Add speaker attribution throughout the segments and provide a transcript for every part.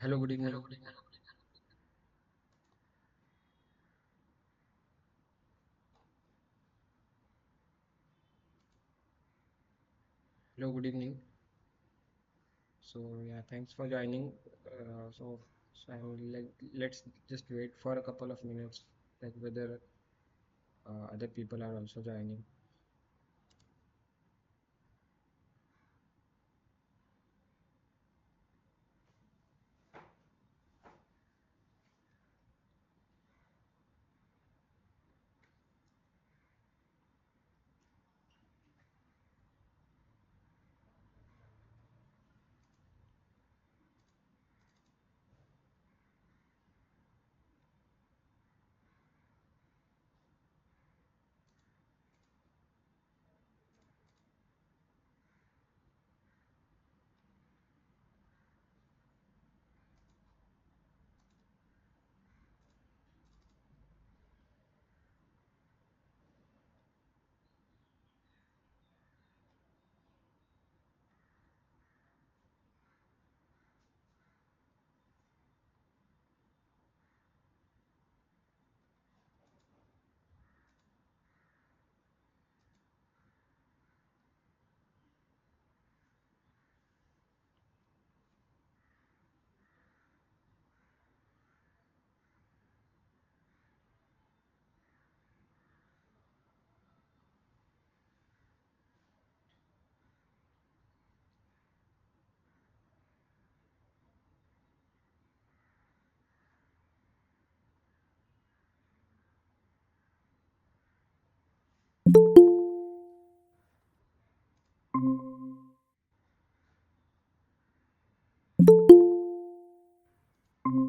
Speaker 1: Hello, good evening. Hello, good evening. So yeah, thanks for joining. So I will let's just wait for a couple of minutes, like whether other people are also joining.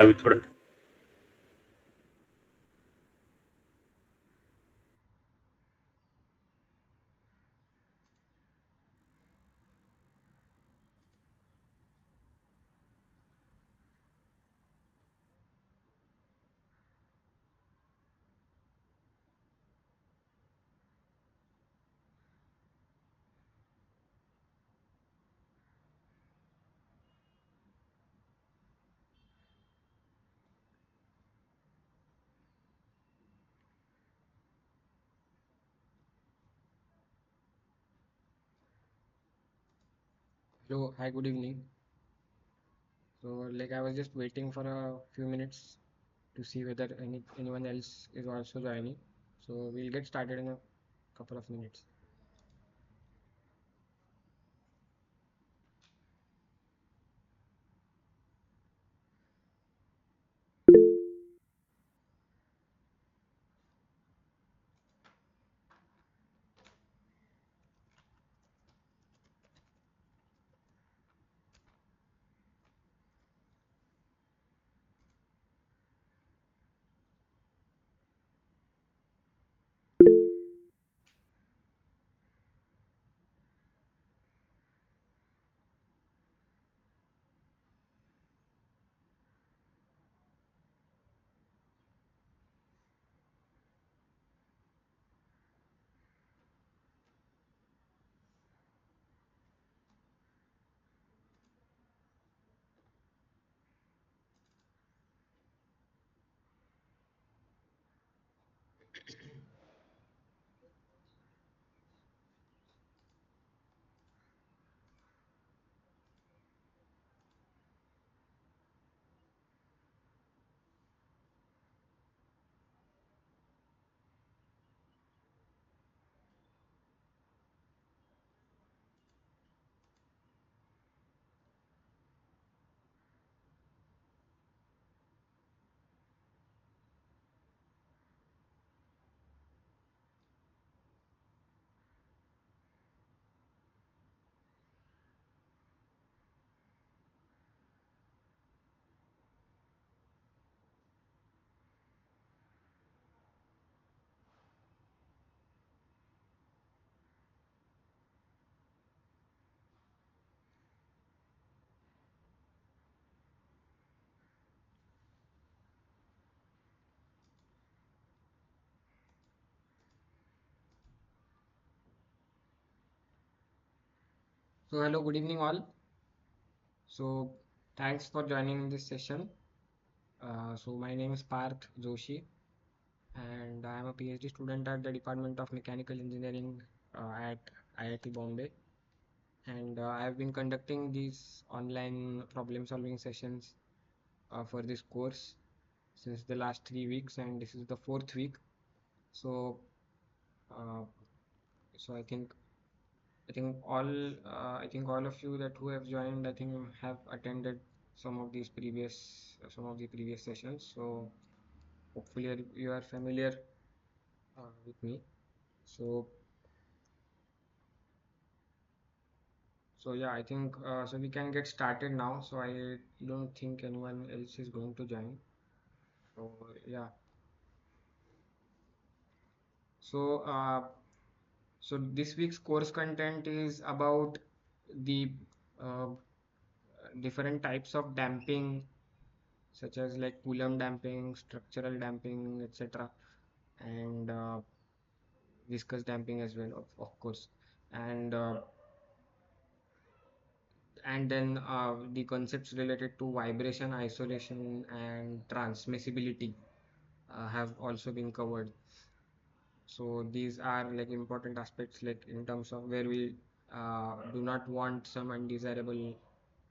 Speaker 2: अभी थोड़ा
Speaker 1: Hello, hi, good evening. So I was just waiting for a few minutes to see whether anyone else is also joining. So we'll get started in a couple of minutes. So hello, good evening all. So Thanks for joining this session. So my name is Parth Joshi, and I am a PhD student at the Department of Mechanical Engineering at IIT Bombay. And I have been conducting these online problem-solving sessions for this course since the last 3 weeks, and this is the fourth week. So, uh, so I think all of you that who have joined, I think have attended some of the previous sessions. So hopefully you are familiar with me. So so yeah, I think so we can get started now. So I don't think anyone else is going to join. So yeah. So so this week's course content is about the uh, different types of damping, such as like Coulomb damping, structural damping, etc., and viscous damping as well, of course, and then the concepts related to vibration isolation and transmissibility have also been covered. So these are like important aspects, like in terms of where we do not want some undesirable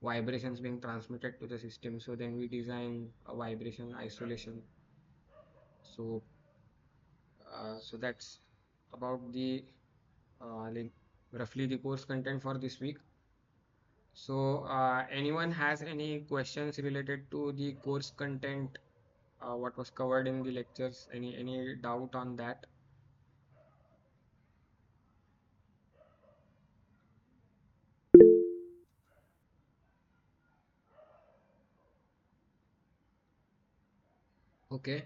Speaker 1: vibrations being transmitted to the system, so then we design a vibration isolation. So so that's about the like roughly the course content for this week. So, anyone has any questions related to the course content, what was covered in the lectures? Any doubt on that? Okay.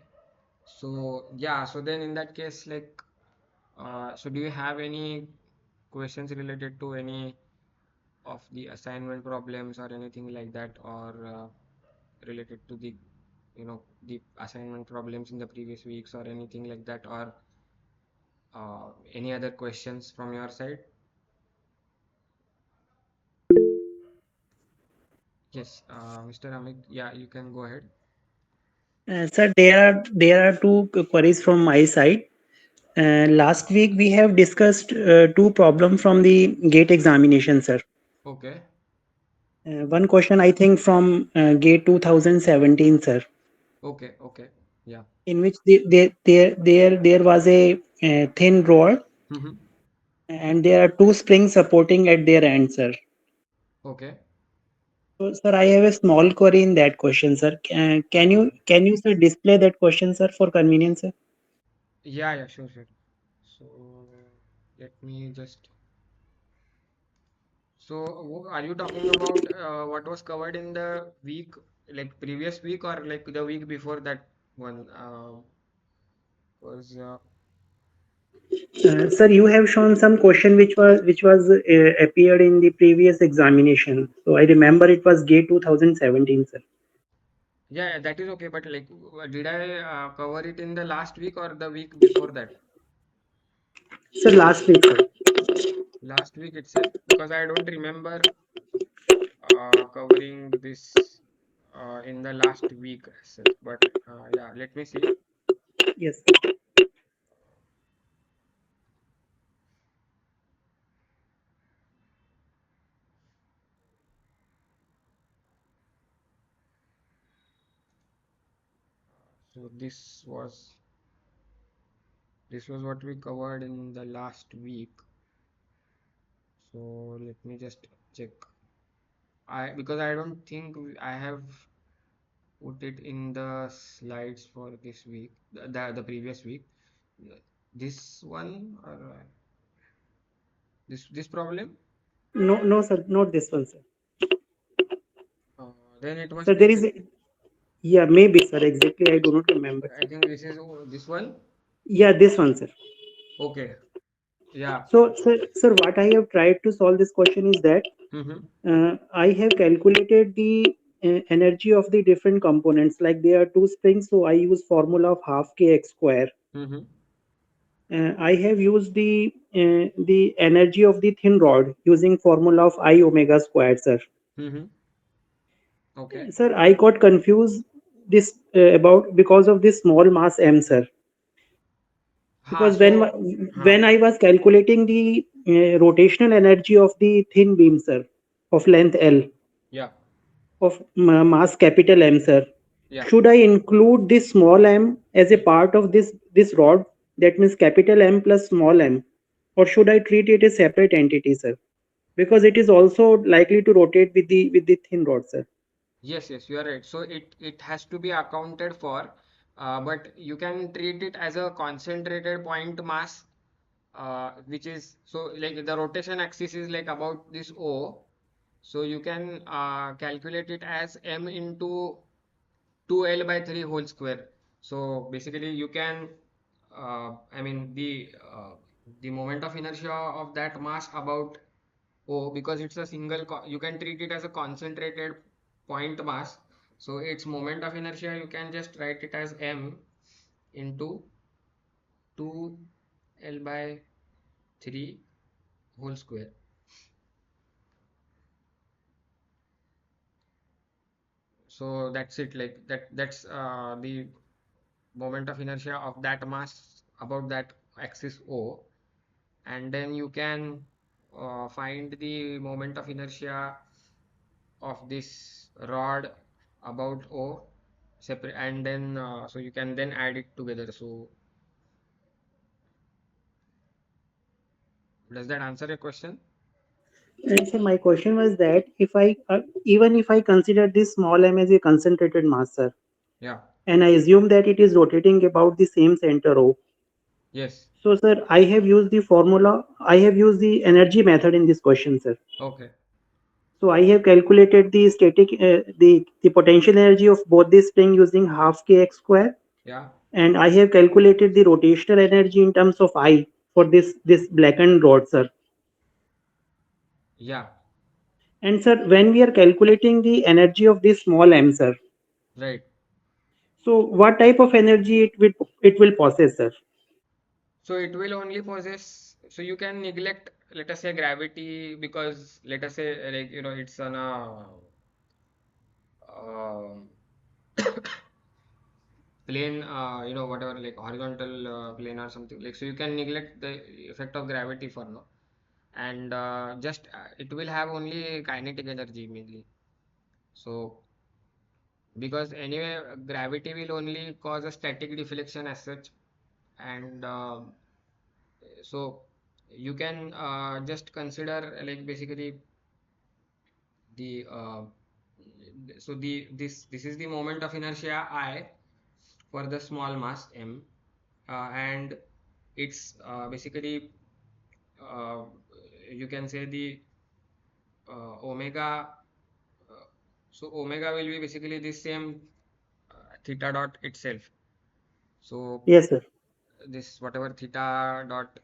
Speaker 1: So yeah, so then in that case, like, so do you have any questions related to any of the assignment problems or anything like that, or related to the the assignment problems in the previous weeks or anything like that, or any other questions from your side? Yes, Mr. Amit, yeah, you can go ahead.
Speaker 2: Sir, there are two queries from my side. Last week we have discussed two problems from the gate examination, sir.
Speaker 1: Okay,
Speaker 2: One question I think from gate 2017, sir,
Speaker 1: okay, okay, yeah.
Speaker 2: in which there was a thin rod
Speaker 1: Mm-hmm.
Speaker 2: and there are two springs supporting at their end, sir.
Speaker 1: Okay,
Speaker 2: So, sir, I have a small query in that question, sir.
Speaker 1: okay.
Speaker 2: Can you sir display that question, sir, for convenience, sir?
Speaker 1: Yeah, yeah, sure, sure. So let me just. So are you talking about what was covered in the week, like previous week, or like the week before that one? Was
Speaker 2: Sir, you have shown some question which was appeared in the previous examination. So I remember it was gate 2017, sir.
Speaker 1: Yeah, yeah, that is okay. But like, did I cover it in the last week or the week before that?
Speaker 2: Sir, last week, sir.
Speaker 1: Last week itself, because I don't remember covering this in the last week as such. But yeah, let me see.
Speaker 2: Yes.
Speaker 1: So this was what we covered in the last week. So let me just check. I because I don't think I have put it in the slides for this week, the previous week. This one or this problem.
Speaker 2: No, no, sir, not this one, sir.
Speaker 1: Then it
Speaker 2: Sir,
Speaker 1: must be
Speaker 2: there is a, yeah, maybe, sir. Exactly, I do not remember,
Speaker 1: I
Speaker 2: sir.
Speaker 1: think this is this one.
Speaker 2: Yeah, this one, sir.
Speaker 1: Okay. Yeah.
Speaker 2: So, sir, what I have tried to solve this question is that
Speaker 1: Mm-hmm.
Speaker 2: I have calculated the energy of the different components. Like there are two springs, so I use formula of half kx square.
Speaker 1: Mm-hmm.
Speaker 2: I have used the energy of the thin rod using formula of I omega squared, sir.
Speaker 1: Mm-hmm. Okay.
Speaker 2: Sir, I got confused this about because of this small mass m, sir.
Speaker 1: Ha,
Speaker 2: Because
Speaker 1: so,
Speaker 2: when
Speaker 1: ha,
Speaker 2: I was calculating the rotational energy of the thin beam, sir, of length L,
Speaker 1: yeah,
Speaker 2: of mass capital M, sir,
Speaker 1: yeah.
Speaker 2: should I include this small m as a part of this rod? That means capital M plus small m, or should I treat it as separate entity, sir? Because it is also likely to rotate with the thin rod, sir.
Speaker 1: Yes, yes, you are right. So it has to be accounted for, but you can treat it as a concentrated point mass, which is so like the rotation axis is like about this O. So you can calculate it as m into 2L by 3 whole square. So basically you can, I mean the moment of inertia of that mass about O, because it's a single, you can treat it as a concentrated point mass. So its moment of inertia, you can just write it as m into 2L by 3 whole square. So that's it, like that's the moment of inertia of that mass about that axis O. And then you can find the moment of inertia of this rod about O separate, and then so you can then add it together. So does that answer your question?
Speaker 2: And so my question was that if I even if I consider this small m as a concentrated mass, sir,
Speaker 1: Yeah.
Speaker 2: and I assume that it is rotating about the same center O.
Speaker 1: Yes.
Speaker 2: So, sir, I have used the formula. I have used the energy method in this question, sir.
Speaker 1: Okay.
Speaker 2: So I have calculated the the potential energy of both the spring using half kx square,
Speaker 1: Yeah.
Speaker 2: and I have calculated the rotational energy in terms of I for this blackened rod, sir.
Speaker 1: Yeah.
Speaker 2: And sir, when we are calculating the energy of this small m, sir,
Speaker 1: Right.
Speaker 2: so what type of energy it will possess, sir?
Speaker 1: So it will only possess. So you can neglect, let us say, gravity, because let us say like it's on a um plane, whatever, like horizontal plane or something, like, so you can neglect the effect of gravity for now, and just it will have only kinetic energy mainly. So because anyway gravity will only cause a static deflection as such, and so you can just consider like basically the so this is the moment of inertia I for the small mass m, and it's basically uh, you can say the omega. uh, so omega will be basically the same theta dot itself. So
Speaker 2: Yes, sir.
Speaker 1: this whatever theta dot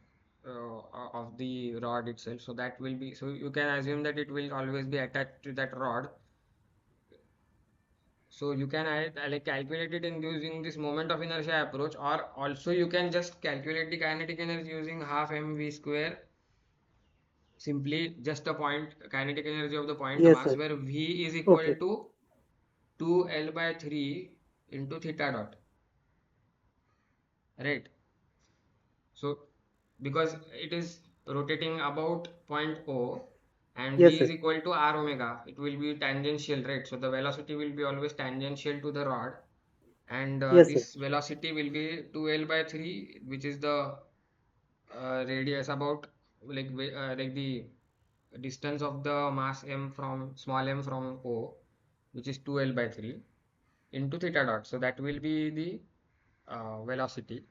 Speaker 1: of the rod itself, so that will be, so you can assume that it will always be attached to that rod. So you can like calculate it in using this moment of inertia approach, or also you can just calculate the kinetic energy using half mv square, simply just a point kinetic energy of the point
Speaker 2: Yes,
Speaker 1: mass,
Speaker 2: sir.
Speaker 1: where v is equal
Speaker 2: Okay.
Speaker 1: to 2L by 3 into theta dot, right? So because it is rotating about point O, and
Speaker 2: Yes,
Speaker 1: v is
Speaker 2: sir.
Speaker 1: equal to r omega, it will be tangential, right? So the velocity will be always tangential to the rod, and
Speaker 2: Yes, sir.
Speaker 1: this velocity will be 2L by 3, which is the radius about like the distance of the mass m from small m from O, which is 2L by 3 into theta dot. So that will be the velocity.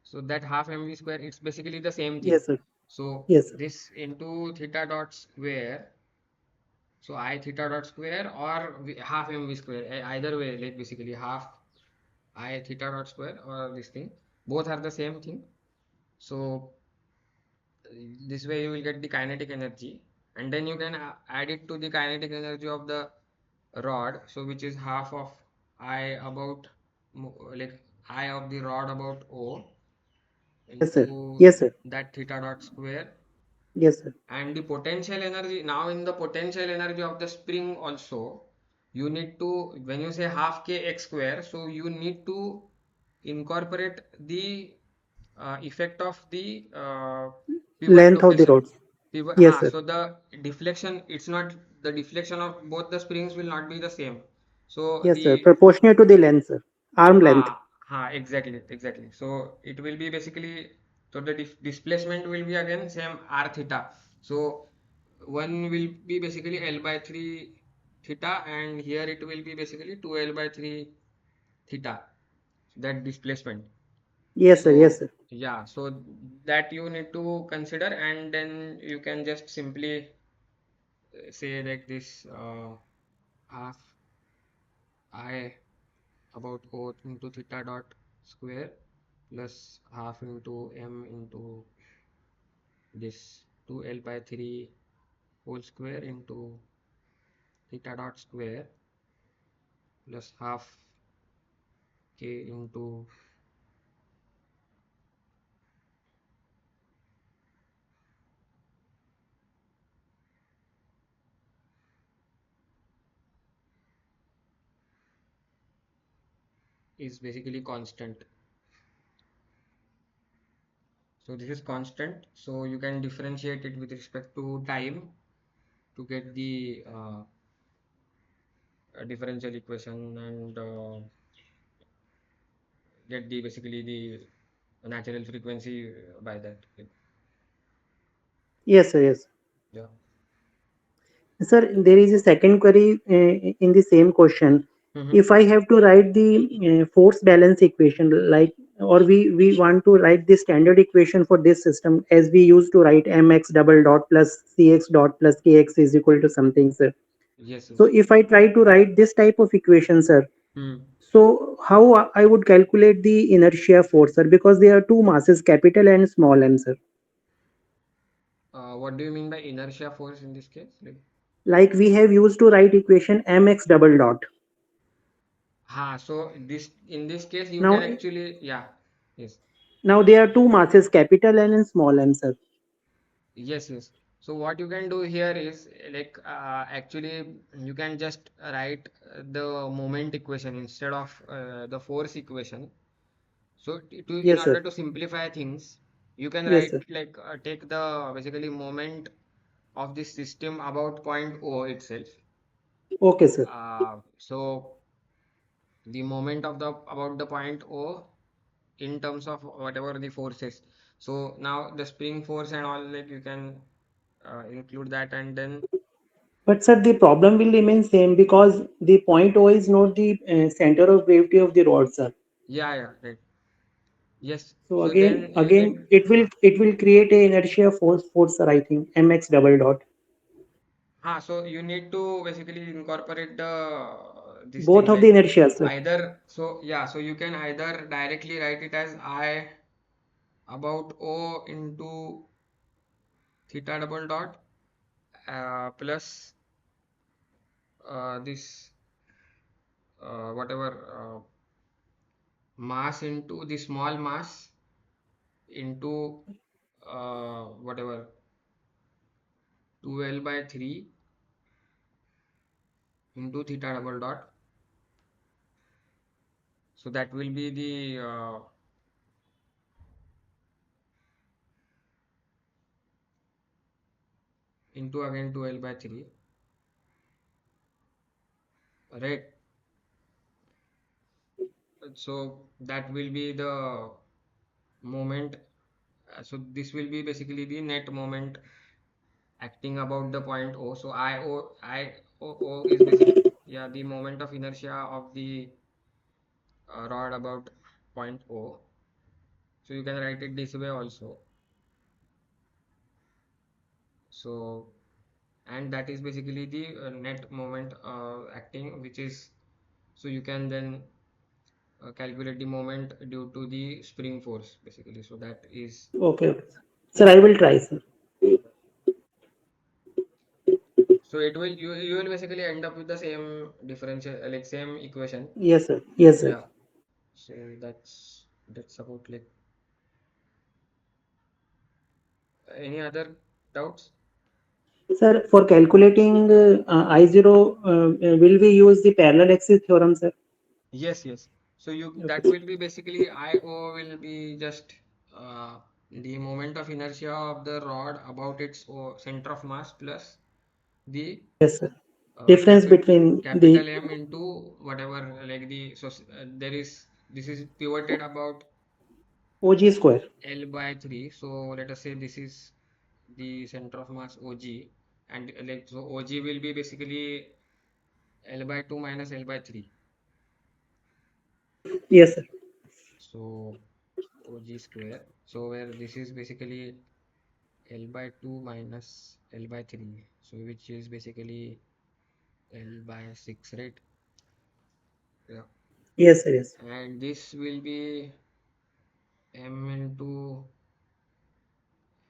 Speaker 1: So that half mv square, it's basically the same thing.
Speaker 2: Yes, sir.
Speaker 1: So
Speaker 2: Yes, sir.
Speaker 1: this into theta dot square. So I theta dot square or half mv square. Either way, like basically half I theta dot square or this thing. Both are the same thing. So this way you will get the kinetic energy, and then you can add it to the kinetic energy of the rod. So which is half of I about like I of the rod about O
Speaker 2: Yes, sir.
Speaker 1: into
Speaker 2: Yes, sir.
Speaker 1: that theta dot square,
Speaker 2: Yes, sir.
Speaker 1: and the potential energy, now in the potential energy of the spring also, you need to, when you say half kx square, so you need to incorporate the effect of the pivot
Speaker 2: Length of the
Speaker 1: location.
Speaker 2: rods.
Speaker 1: Pivot,
Speaker 2: Yes, sir.
Speaker 1: so the deflection, it's not, the deflection of both the springs will not be the same. So
Speaker 2: Yes, sir.
Speaker 1: the,
Speaker 2: Proportionate to the length, sir. Arm length.
Speaker 1: exactly, exactly. So it will be basically, so the displacement will be again same r theta. So one will be basically L by 3 theta, and here it will be basically 2L by 3 theta, that displacement.
Speaker 2: Yes, sir. Yes,
Speaker 1: So
Speaker 2: sir.
Speaker 1: yeah, so that you need to consider, and then you can just simply say like this, half I about O into theta dot square plus half into M into this 2L by 3 whole square into theta dot square plus half K into, is basically constant. So this is constant. So you can differentiate it with respect to time to get the differential equation, and get the basically the natural frequency by that.
Speaker 2: Yes, sir. Yes.
Speaker 1: Yeah.
Speaker 2: Sir, there is a second query in the same question.
Speaker 1: Mm-hmm.
Speaker 2: If I have to write the force balance equation, like, or we want to write the standard equation for this system as we used to write mx double dot plus cx dot plus kx is equal to something, sir.
Speaker 1: Yes,
Speaker 2: So
Speaker 1: yes.
Speaker 2: if I try to write this type of equation, sir,
Speaker 1: Hmm.
Speaker 2: so how I would calculate the inertia force, sir? Because there are two masses, capital and small m, sir.
Speaker 1: What do you mean by inertia force in this case?
Speaker 2: Like we have used to write equation mx double dot.
Speaker 1: So this, in this case you can
Speaker 2: Now,
Speaker 1: actually, yeah, yes.
Speaker 2: now there are two masses, capital N and small m, sir.
Speaker 1: Yes, yes. So what you can do here is like, actually you can just write the moment equation instead of the force equation. So in
Speaker 2: Yes,
Speaker 1: order
Speaker 2: sir.
Speaker 1: to simplify things, you can
Speaker 2: Yes,
Speaker 1: write
Speaker 2: sir.
Speaker 1: like, take the basically moment of this system about point O itself.
Speaker 2: Okay, sir.
Speaker 1: So the moment of the about the point O in terms of whatever the force is. So now the spring force and all, like you can include that, and then
Speaker 2: But sir, the problem will remain same because the point O is not the center of gravity of the rod, sir.
Speaker 1: yeah, yeah, right. Yes.
Speaker 2: So
Speaker 1: So
Speaker 2: again,
Speaker 1: then
Speaker 2: again, it will create a inertia force, sir. I think mx double dot.
Speaker 1: so you need to basically incorporate the this
Speaker 2: Both
Speaker 1: thing
Speaker 2: of the
Speaker 1: like
Speaker 2: inertia, sir.
Speaker 1: either, so yeah, so you can either directly write it as I about O into theta double dot plus this whatever mass into the small mass into whatever 2L by 3 into theta double dot. So that will be the into again 2L by 3, right? So that will be the moment. So this will be basically the net moment acting about the point O. So I O is basically, yeah, the moment of inertia of the rod about point O. So you can write it this way also. So, and that is basically the net moment acting, which is, so you can then calculate the moment due to the spring force basically. So that is,
Speaker 2: Okay, okay, sir. Sir, I will try, sir.
Speaker 1: so it will, you will basically end up with the same differential, like same equation.
Speaker 2: Yes, sir. Yes, sir.
Speaker 1: Yeah. So that's about like, any other doubts?
Speaker 2: Sir, for calculating I0, will we use the parallel axis theorem, sir?
Speaker 1: Yes, yes. So you
Speaker 2: Okay,
Speaker 1: that will be basically IO will be just the moment of inertia of the rod about its center of mass plus the
Speaker 2: yes, sir. Difference between the
Speaker 1: capital M into whatever like the there is this is pivoted about
Speaker 2: OG square.
Speaker 1: L by 3. So let us say this is the center of mass OG, and like so OG will be basically L by 2 minus L by 3.
Speaker 2: Yes, sir.
Speaker 1: So OG square. So where this is basically L by 2 minus L by 3. So which is basically L by 6, right? Yeah.
Speaker 2: Yes, sir. Yes.
Speaker 1: And this will be M into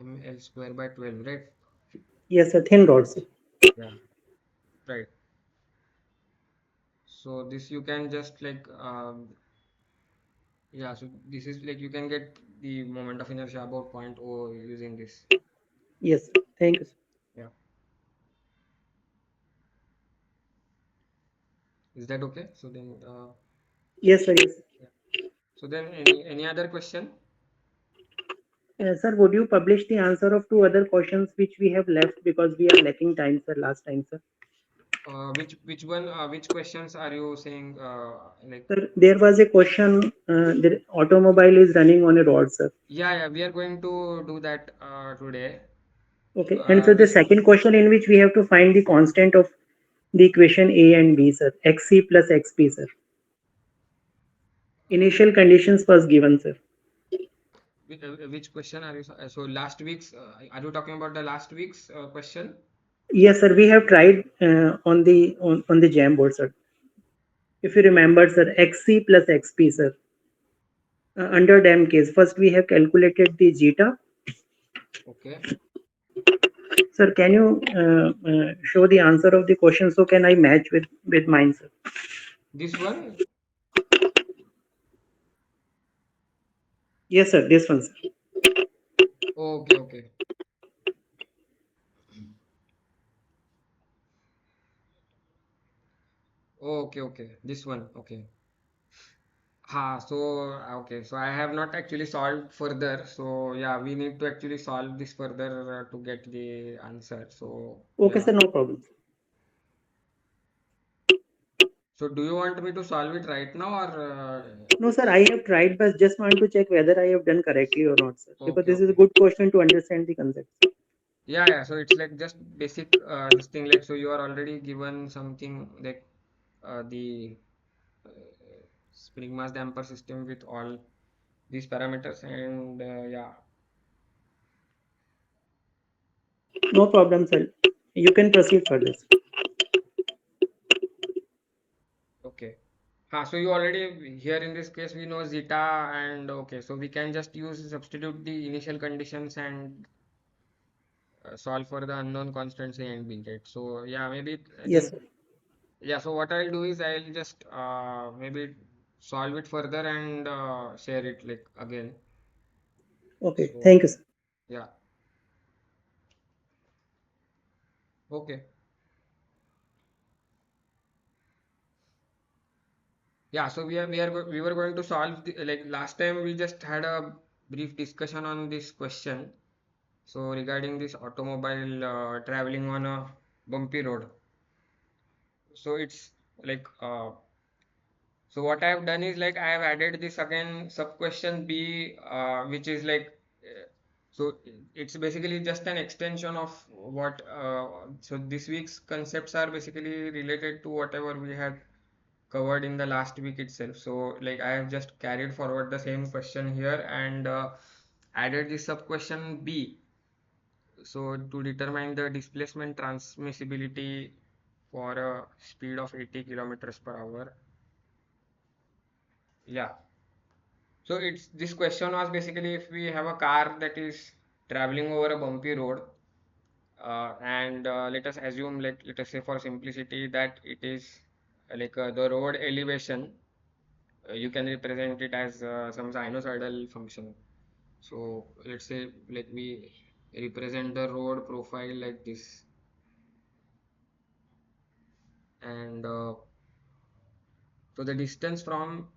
Speaker 1: ML square by 12, right?
Speaker 2: Yes, sir. Thin rod, sir.
Speaker 1: Yeah. Right. So this you can just like yeah, so this is like you can get the moment of inertia about point O using this.
Speaker 2: Yes, sir. Thank you, sir.
Speaker 1: Yeah. Is that okay? So then
Speaker 2: Yes, sir. Yes.
Speaker 1: yeah. So then any other question?
Speaker 2: Sir, would you publish the answer of two other questions which we have left because we are lacking time, sir, last time, sir?
Speaker 1: Which one which questions are you saying like
Speaker 2: Sir, there was a question, the automobile is running on a road, sir.
Speaker 1: yeah, yeah, we are going to do that today.
Speaker 2: Okay. And so the
Speaker 1: Which
Speaker 2: second question in which we have to find the constant of the equation A and B, sir. XC plus XP, sir. Initial conditions was given, sir.
Speaker 1: which question are you so last week's are you talking about the last week's question?
Speaker 2: Yes, sir. We have tried on the Jamboard, sir. If you remember, sir, XC plus XP, sir. Under damped case, first we have calculated the zeta.
Speaker 1: Okay.
Speaker 2: Sir, can you show the answer of the question so can I match with mine, sir?
Speaker 1: This one.
Speaker 2: Yes, sir. This one, sir.
Speaker 1: Okay, okay. Okay, okay. This one. Okay. So okay. So I have not actually solved further. So yeah, we need to actually solve this further to get the answer. So
Speaker 2: Okay,
Speaker 1: yeah.
Speaker 2: sir. No problem.
Speaker 1: So do you want me to solve it right now or
Speaker 2: No, sir. I have tried, but just want to check whether I have done correctly or not, sir. Because
Speaker 1: okay,
Speaker 2: this is a
Speaker 1: okay.
Speaker 2: good question to understand the concept.
Speaker 1: Yeah, yeah. So it's like just basic this thing like so you are already given something like the uh, spring mass damper system with all these parameters and yeah.
Speaker 2: No problem, sir. You can proceed further, sir.
Speaker 1: Okay. So you already here in this case we know zeta and okay, so we can just use substitute the initial conditions and solve for the unknown constants A and B, right? So yeah, maybe
Speaker 2: Yes,
Speaker 1: then
Speaker 2: sir.
Speaker 1: yeah. So what I'll do is I'll just maybe solve it further and share it like again.
Speaker 2: Okay. Thank
Speaker 1: So
Speaker 2: you, sir.
Speaker 1: yeah, okay. Yeah, so we were going to solve the, like last time we just had a brief discussion on this question. So regarding this automobile traveling on a bumpy road, so it's like so what I have done is like I have added this again sub question B, which is like so it's basically just an extension of what so this week's concepts are basically related to whatever we had covered in the last week itself. So like I have just carried forward the same question here and added this sub question B. So to determine the displacement transmissibility for a speed of 80 kilometers per hour. Yeah. So it's this question was basically if we have a car that is traveling over a bumpy road, and let us assume like let us say for simplicity that it is like the road elevation. You can represent it as some sinusoidal function. So let's say like we represent the road profile like this. And so the distance from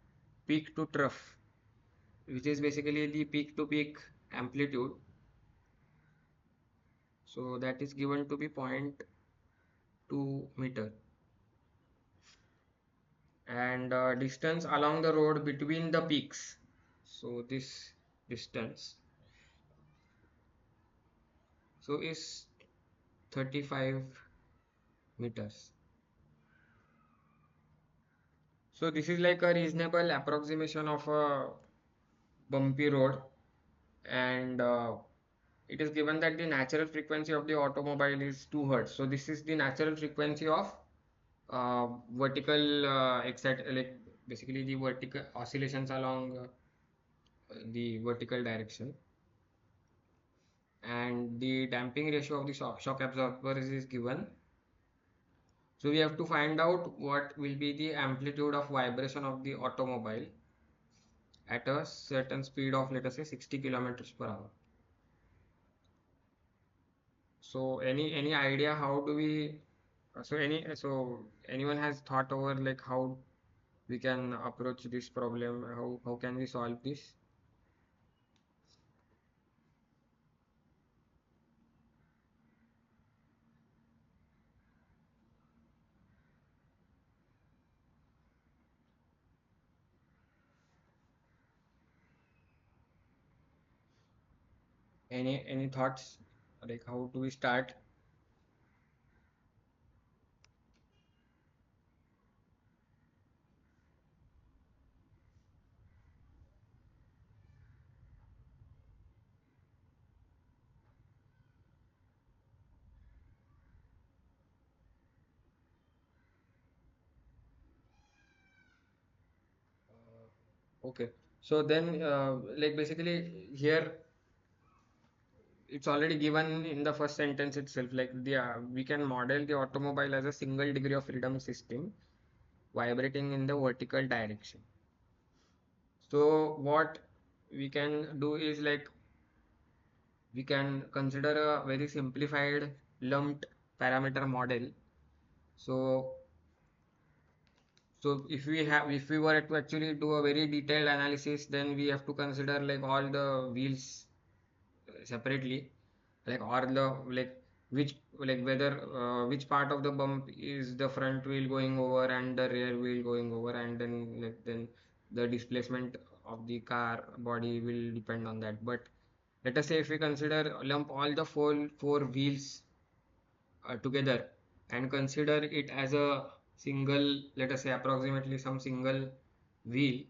Speaker 1: peak to trough, which is basically the peak to peak amplitude, so that is given to be 0.2 meter. And distance along the road between the peaks, so this distance so is 35 meters. So this is like a reasonable approximation of a bumpy road. And it is given that the natural frequency of the automobile is 2 hertz. So this is the natural frequency of vertical like basically the vertical oscillations along the vertical direction. And the damping ratio of the shock absorber is given. So we have to find out what will be the amplitude of vibration of the automobile at a certain speed of, let us say, 60 kilometers per hour. So any idea how do we so anyone has thought over like how we can approach this problem? How can we solve this? Any thoughts, like how do we start? Okay, so then like basically here it's already given in the first sentence itself, like the we can model the automobile as a single degree of freedom system vibrating in the vertical direction. So what we can do is like we can consider a very simplified lumped parameter model. So if we were to actually do a very detailed analysis, then we have to consider like all the wheels separately, like or the like which like whether which part of the bump is the front wheel going over and the rear wheel going over, and then like then the displacement of the car body will depend on that. But let us say if we consider lump all the four wheels together and consider it as a single, let us say approximately some single wheel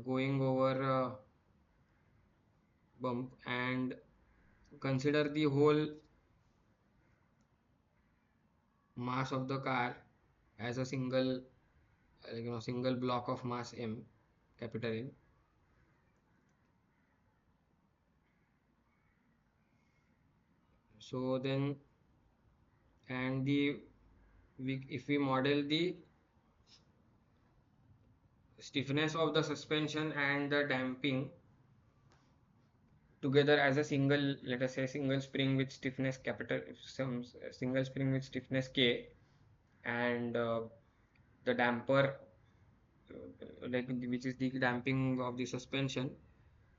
Speaker 1: going over a bump, and consider the whole mass of the car as a single single block of mass m, capital M. So then and the if we model the stiffness of the suspension and the damping together as a single, let us say single spring with stiffness capital, some single spring with stiffness k, and the damper like which is the damping of the suspension,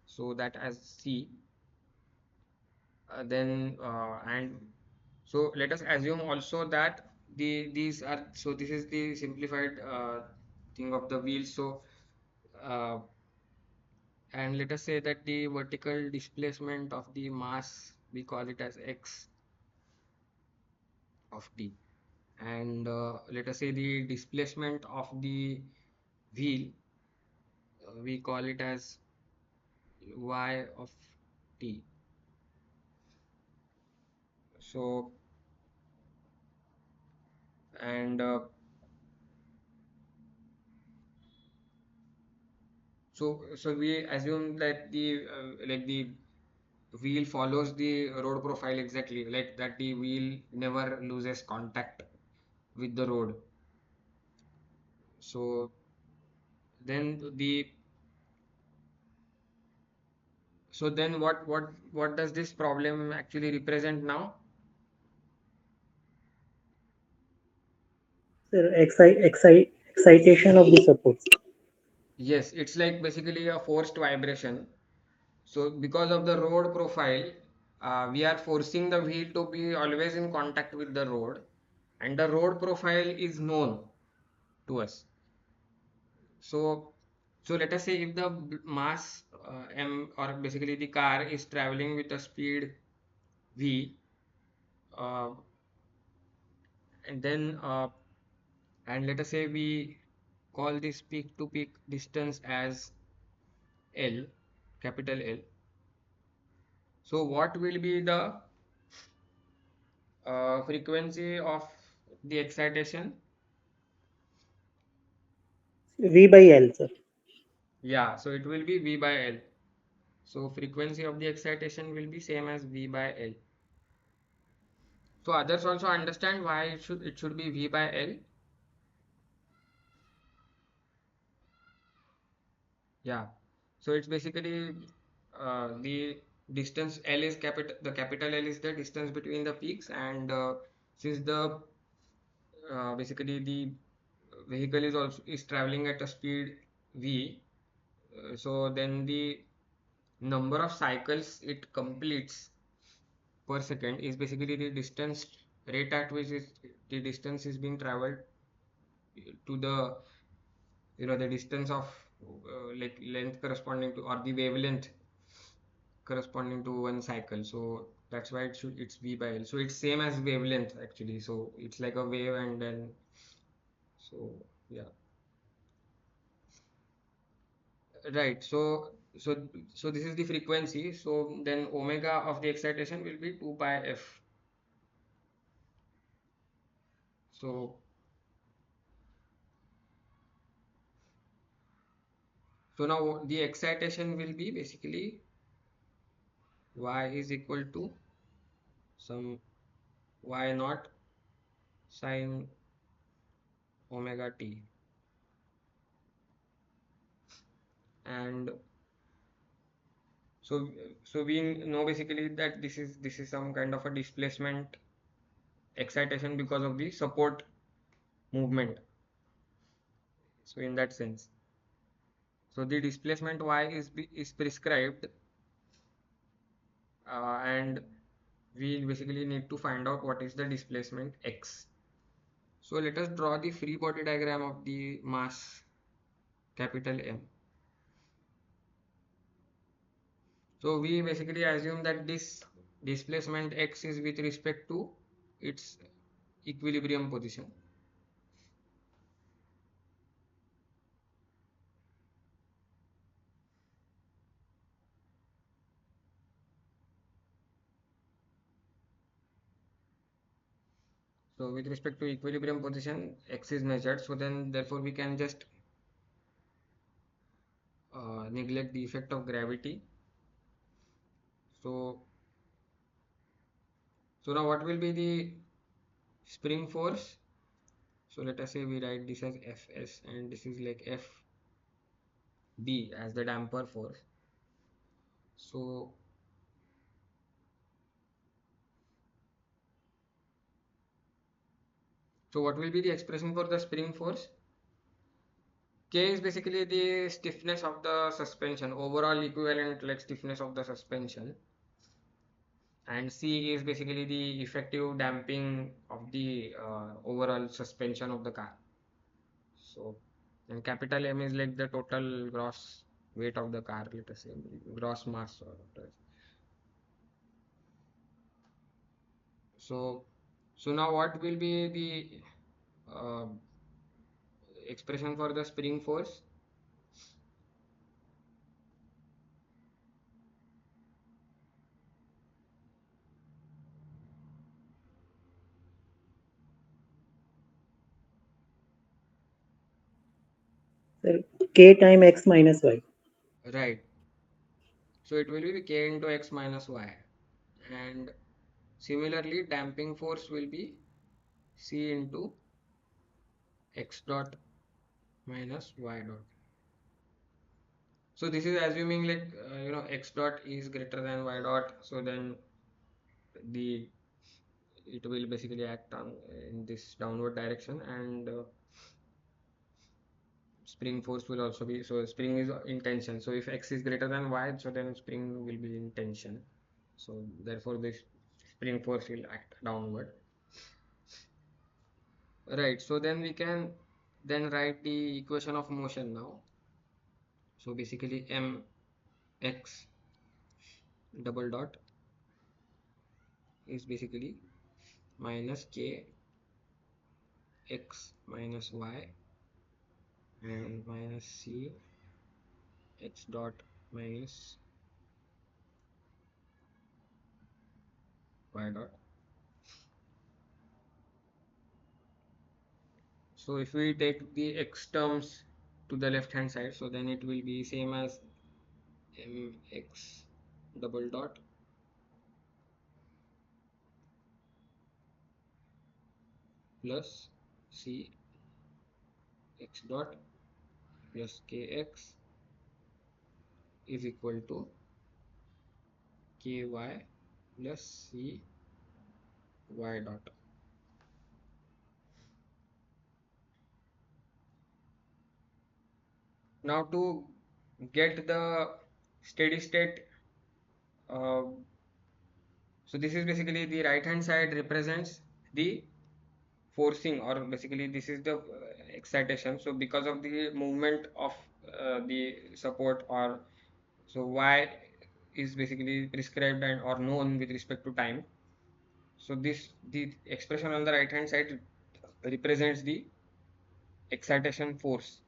Speaker 1: so that as c, then and so let us assume also that these are, so this is the simplified thing of the wheel. So uh, and let us say that the vertical displacement of the mass, we call it as x of t, and let us say the displacement of the wheel, we call it as y of t. So and so we assume that the like the wheel follows the road profile exactly, like that the wheel never loses contact with the road. So then the so then what does this problem actually represent now?
Speaker 2: Sir, excitation of the supports.
Speaker 1: Yes, it's like basically a forced vibration. So because of the road profile, we are forcing the wheel to be always in contact with the road, and the road profile is known to us. So, so let us say if the mass m, or basically the car is traveling with a speed v, uh, and then and let us say we call this peak to peak distance as L, capital L. So what will be the frequency of the excitation?
Speaker 2: V by L, sir.
Speaker 1: Yeah, so it will be V by L. So frequency of the excitation will be same as V by L. So others also understand why it should be V by L. Yeah. So it's basically the distance L is capital, the capital L is the distance between the peaks, and since the basically the vehicle is also is traveling at a speed v, so then the number of cycles it completes per second is basically the distance rate at which is the distance is being traveled to the, the distance of like length corresponding to, or the wavelength corresponding to one cycle. So that's why it's v by L. So it's same as wavelength actually. So it's like a wave, and then so yeah. Right. So this is the frequency. So then omega of the excitation will be 2 pi f. So now the excitation will be basically y is equal to some y naught sine omega t, and so we know basically that this is some kind of a displacement excitation because of the support movement. So in that sense, so the displacement y is prescribed, and we basically need to find out what is the displacement x. So let us draw the free body diagram of the mass capital M. So we basically assume that this displacement x is with respect to its equilibrium position. So with respect to equilibrium position, x is measured. So then therefore we can just neglect the effect of gravity. So now what will be the spring force? So let us say we write this as Fs, and this is like Fb as the damper force. So what will be the expression for the spring force? K is basically the stiffness of the suspension, overall equivalent like stiffness of the suspension, and C is basically the effective damping of the overall suspension of the car. So, and capital M is like the total gross weight of the car, let us say, gross mass. So, now what will be the expression for the spring force?
Speaker 2: Sir, K time X minus Y.
Speaker 1: Right. So it will be K into X minus Y. And similarly, damping force will be C into X dot minus Y dot. So this is assuming like X dot is greater than Y dot. So then the it will basically act on in this downward direction, and spring force will also be, so spring is in tension, so if x is greater than y, so then spring will be in tension, so therefore this spring force will act downward. Right, so then we can then write the equation of motion now. So basically mx double dot is basically minus k x minus y and minus c x dot minus y dot. So if we take the x terms to the left hand side, so then it will be same as mx double dot plus c x dot plus kx is equal to ky plus c y dot. Now to get the steady state, uh, so this is basically the right hand side represents the forcing, or basically this is the excitation. So because of the movement of the support, or so y is basically prescribed and or known with respect to time. So this the expression on the right hand side represents the excitation force.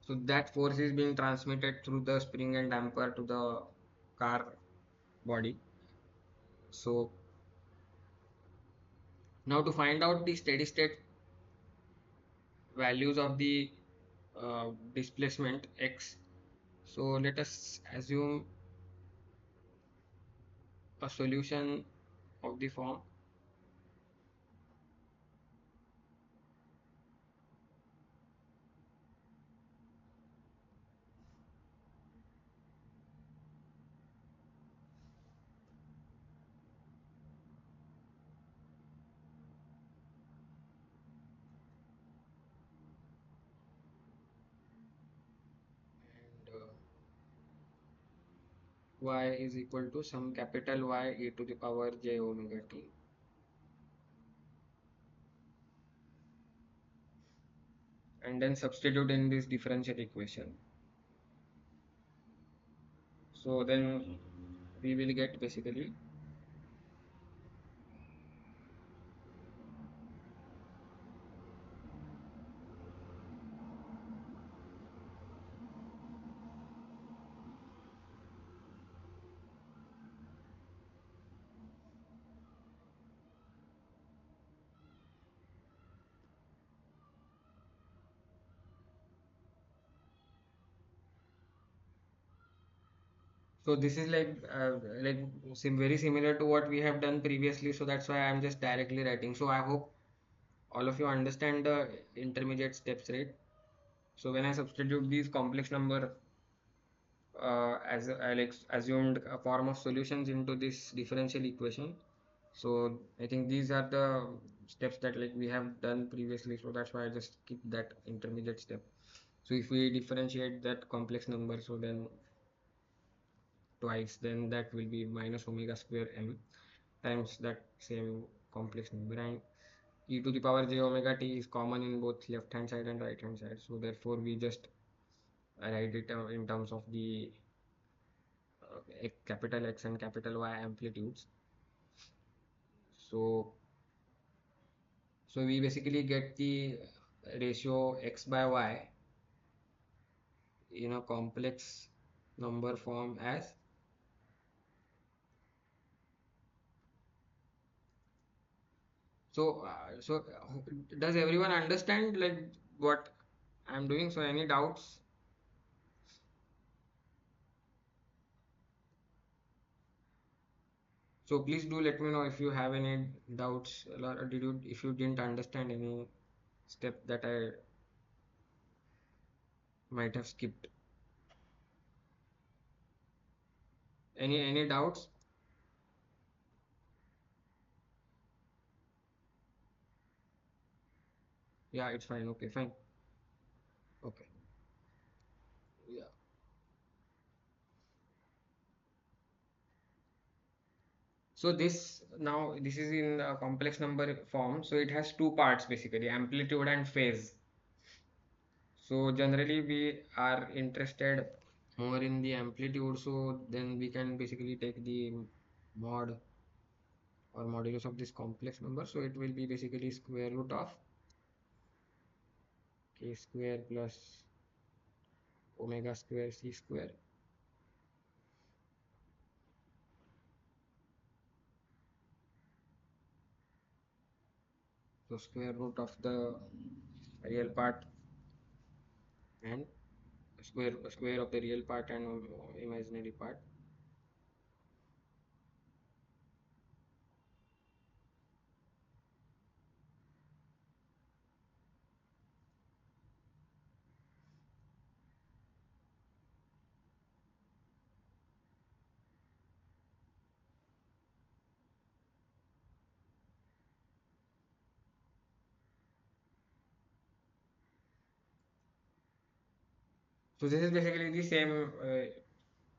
Speaker 1: So that force is being transmitted through the spring and damper to the car body. So now to find out the steady state values of the displacement x, so let us assume a solution of the form and y is equal to some capital Y e to the power j omega t, and then substitute in this differential equation. So then we will get basically, so this is like very similar to what we have done previously, so that's why I'm just directly writing. So I hope all of you understand the intermediate steps, right? So when I substitute these complex number as I like assumed a form of solutions into this differential equation, so I think these are the steps that like we have done previously, so that's why I just keep that intermediate step. So if we differentiate that complex number, so then twice, then that will be minus omega square m times that same complex number, and e to the power j omega t is common in both left hand side and right hand side, so therefore we just write it in terms of the capital X and capital Y amplitudes. So we basically get the ratio x by y in a complex number form as, does everyone understand like what I'm doing? So any doubts? So please do let me know if you have any doubts, or did you, if you didn't understand any step that I might have skipped. Any doubts? Yeah, it's fine. Okay, fine. Okay. Yeah. So this is in a complex number form. So it has two parts basically, amplitude and phase. So generally we are interested more in the amplitude. So then we can basically take the mod or modulus of this complex number. So it will be basically square root of k square plus omega square c square. So square root of the real part and square of the real part and imaginary part. So this is basically the same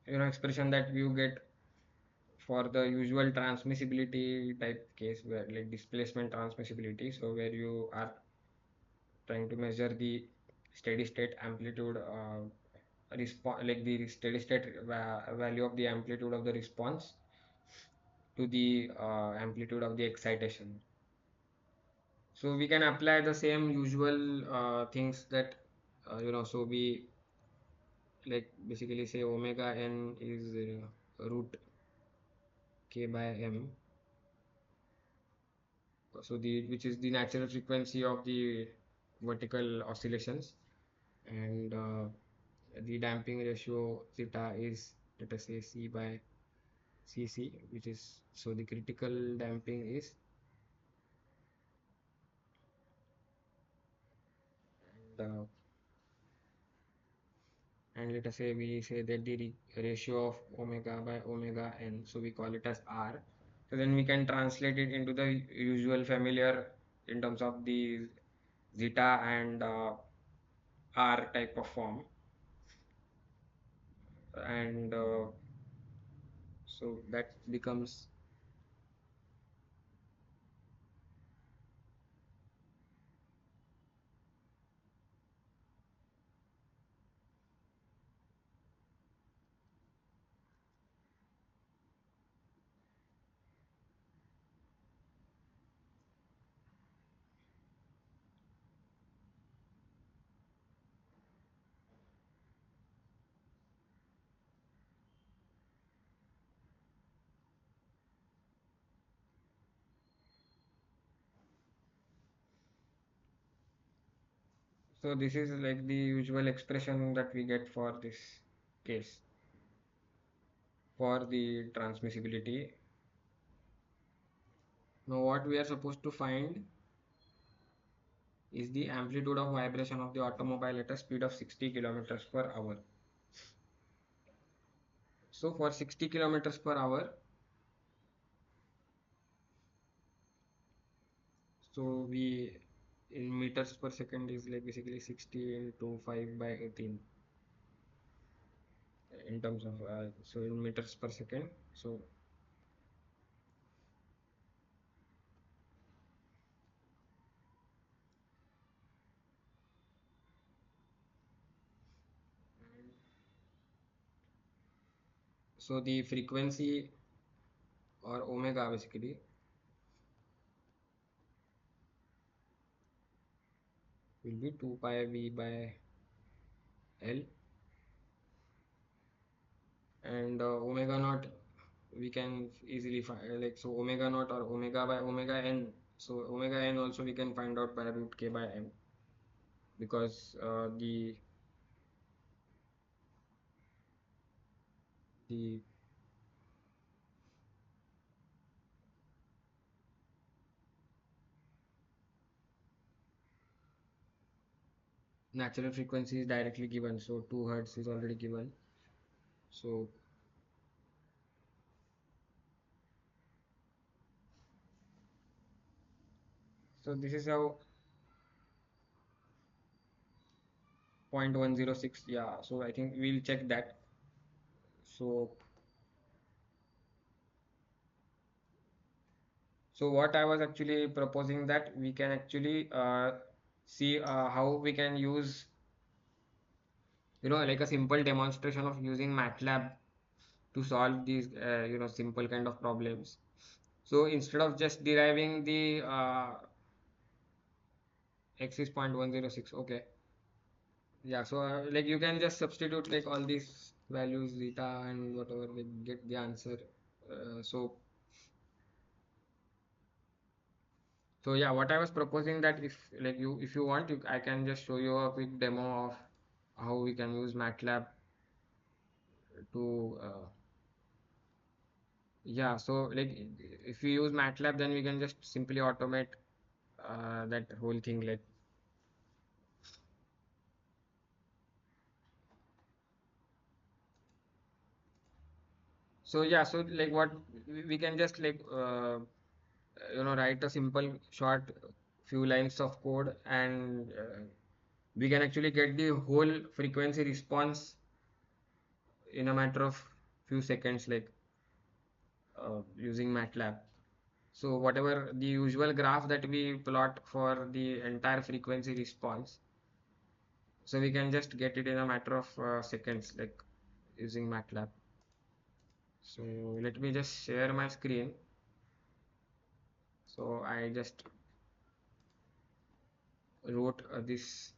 Speaker 1: expression that you get for the usual transmissibility type case where like displacement transmissibility. So where you are trying to measure the steady state amplitude response, like the steady state value of the amplitude of the response to the amplitude of the excitation. So we can apply the same usual things that so we like basically say omega n is root k by m. So the which is the natural frequency of the vertical oscillations, and the damping ratio theta is, let us say, c by cc, which is, so the critical damping is, and let us say we say that the ratio of omega by omega n, so we call it as r. So then we can translate it into the usual familiar in terms of the zeta and r type of form, and so that becomes. So this is like the usual expression that we get for this case for the transmissibility. Now what we are supposed to find is the amplitude of vibration of the automobile at a speed of 60 kilometers per hour. So for 60 kilometers per hour, so we in meters per second is like basically 60 into 5 by 18 in terms of so in meters per second. So so the frequency or omega basically will be 2 pi v by L, and omega naught we can easily find, like, so omega naught or omega by omega n, so omega n also we can find out by root k by m, because the natural frequency is directly given, so 2 hertz is already given. So this is how 0.106. Yeah, so I think we'll check that. So so what I was actually proposing that we can actually see how we can use, like a simple demonstration of using MATLAB to solve these, simple kind of problems. So instead of just deriving the x is 0.106, okay. Yeah, so like you can just substitute like all these values, zeta and whatever, like get the answer. So yeah, what I was proposing that if you want, I can just show you a quick demo of how we can use MATLAB to yeah. So like if we use MATLAB, then we can just simply automate that whole thing. Like so yeah, so like what we can just like write a simple short few lines of code, and we can actually get the whole frequency response in a matter of few seconds, like using MATLAB. So whatever the usual graph that we plot for the entire frequency response, so we can just get it in a matter of seconds, like using MATLAB. So let me just share my screen. So I just wrote this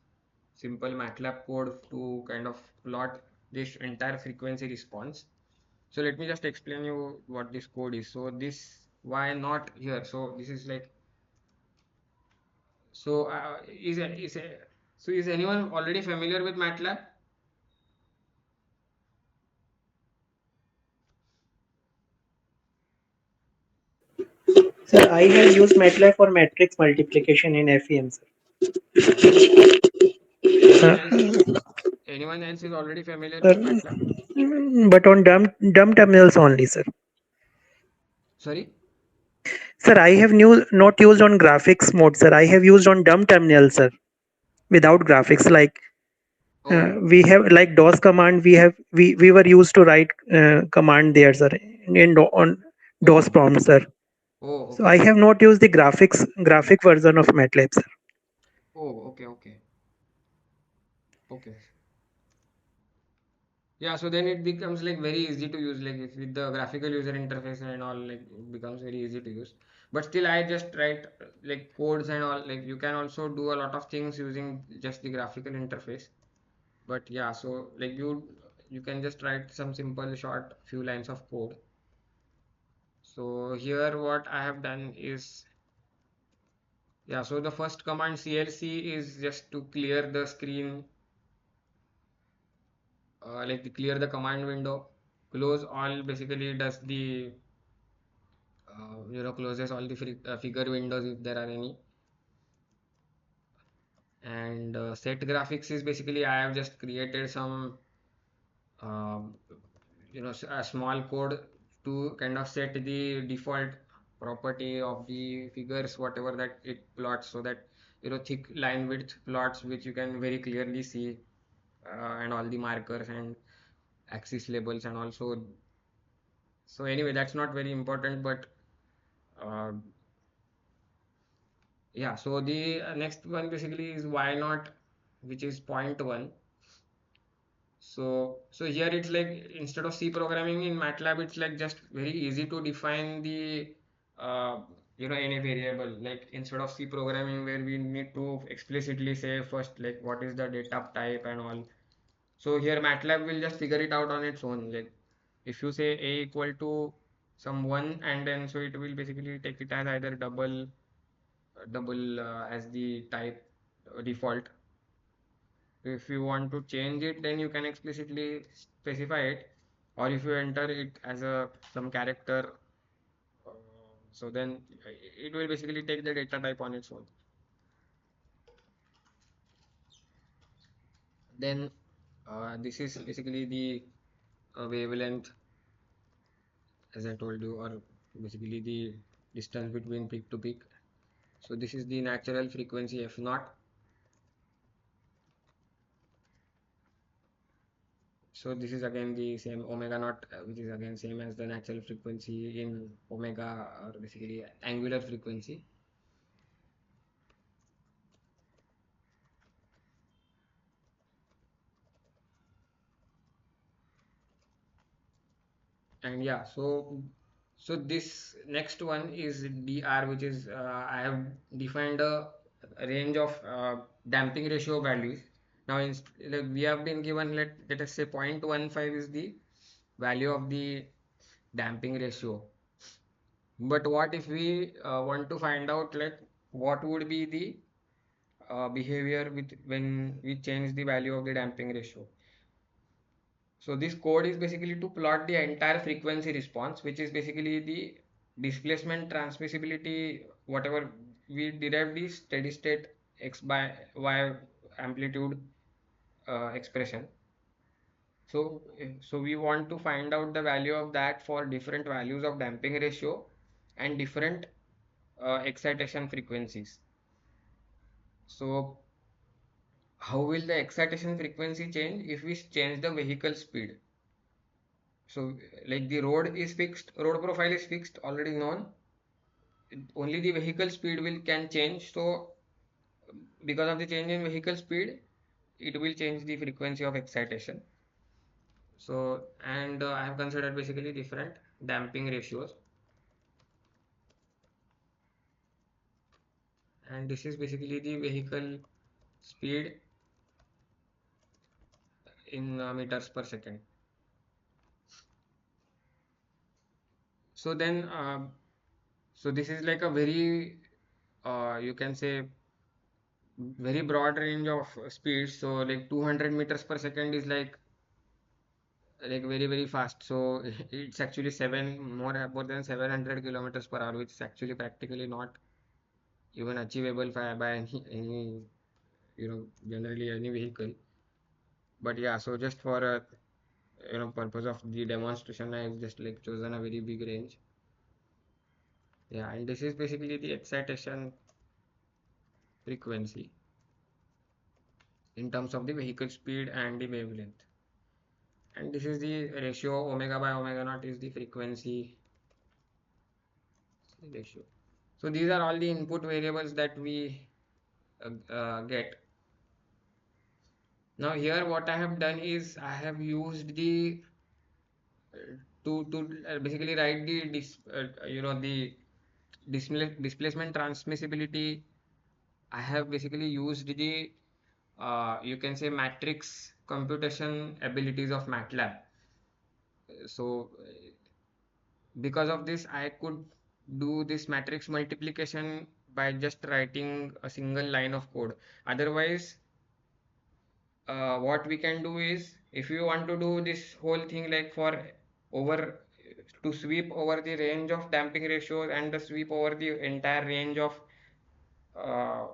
Speaker 1: simple MATLAB code to kind of plot this entire frequency response. So let me just explain you what this code is. So this, why not here? So this is like, so is anyone already familiar with MATLAB?
Speaker 2: Sir, I have used MATLAB for matrix multiplication in FEM, sir.
Speaker 1: Anyone else?
Speaker 2: Uh,
Speaker 1: Anyone else is already familiar
Speaker 2: sir,
Speaker 1: with MATLAB?
Speaker 2: but on dumb terminals only, sir.
Speaker 1: Sorry?
Speaker 2: Sir, I have not used on graphics mode, sir. I have used on dumb terminal, sir, without graphics. Like
Speaker 1: Oh,
Speaker 2: we have like DOS command. We were used to write command there, sir, on DOS
Speaker 1: oh,
Speaker 2: prompt, sir.
Speaker 1: oh,
Speaker 2: So I
Speaker 1: okay.
Speaker 2: have not used the graphic version of MATLAB, sir.
Speaker 1: Oh, okay, okay, okay. Yeah, so then it becomes like very easy to use, like if with the graphical user interface and all, like it becomes very easy to use. But still, I just write like codes and all. Like you can also do a lot of things using just the graphical interface. But yeah, so like you can just write some simple short few lines of code. So here what I have done is, yeah, so the first command CLC is just to clear the screen, like to clear the command window. Close all basically does the closes all the figure windows if there are any. And set graphics is basically I have just created some um, a small code to kind of set the default property of the figures whatever that it plots, so that thick line width plots which you can very clearly see, and all the markers and axis labels and also. So anyway, that's not very important, but uh, yeah, so the next one basically is why not, which is point one. So here it's like instead of C programming in MATLAB, it's like just very easy to define the uh, any variable. Like instead of C programming where we need to explicitly say first like what is the data type and all. So here MATLAB will just figure it out on its own. Like if you say a equal to some one, and then so it will basically take it as either double as the type default. If you want to change it, then you can explicitly specify it, or if you enter it as a some character, uh, so then it will basically take the data type on its own. Then this is basically the wavelength, as I told you, or basically the distance between peak to peak. So this is the natural frequency f naught. So this is again the same omega naught, which is again same as the natural frequency in omega, or basically angular frequency. And yeah, so this next one is dr, which is I have defined a range of damping ratio values. Now like we have been given, let us say 0.15 is the value of the damping ratio. But what if we want to find out like what would be the behavior with when we change the value of the damping ratio? So this code is basically to plot the entire frequency response, which is basically the displacement transmissibility, whatever we derive the steady state x by y amplitude expression. So we want to find out the value of that for different values of damping ratio and different excitation frequencies. So how will the excitation frequency change if we change the vehicle speed? So like the road profile is fixed, already known. Only the vehicle speed will can change. So because of the change in vehicle speed, it will change the frequency of excitation. So and I have considered basically different damping ratios, and this is basically the vehicle speed in meters per second. So then, so this is like a very, you can say, very broad range of speeds. So like 200 meters per second is like very fast. So it's actually more than 700 kilometers per hour, which is actually practically not even achievable by any generally any vehicle. But yeah, so just for purpose of the demonstration, I've just like chosen a very big range. Yeah, and this is basically the excitation frequency in terms of the vehicle speed and the wavelength. And this is the ratio omega by omega naught is the frequency ratio. So these are all the input variables that we get. Now here what I have done is I have used the to basically write the the displacement transmissibility. I have basically used the you can say matrix computation abilities of MATLAB. So because of this, I could do this matrix multiplication by just writing a single line of code. Otherwise, what we can do is if you want to do this whole thing like for over to sweep over the range of damping ratios and the sweep over the entire range of uh,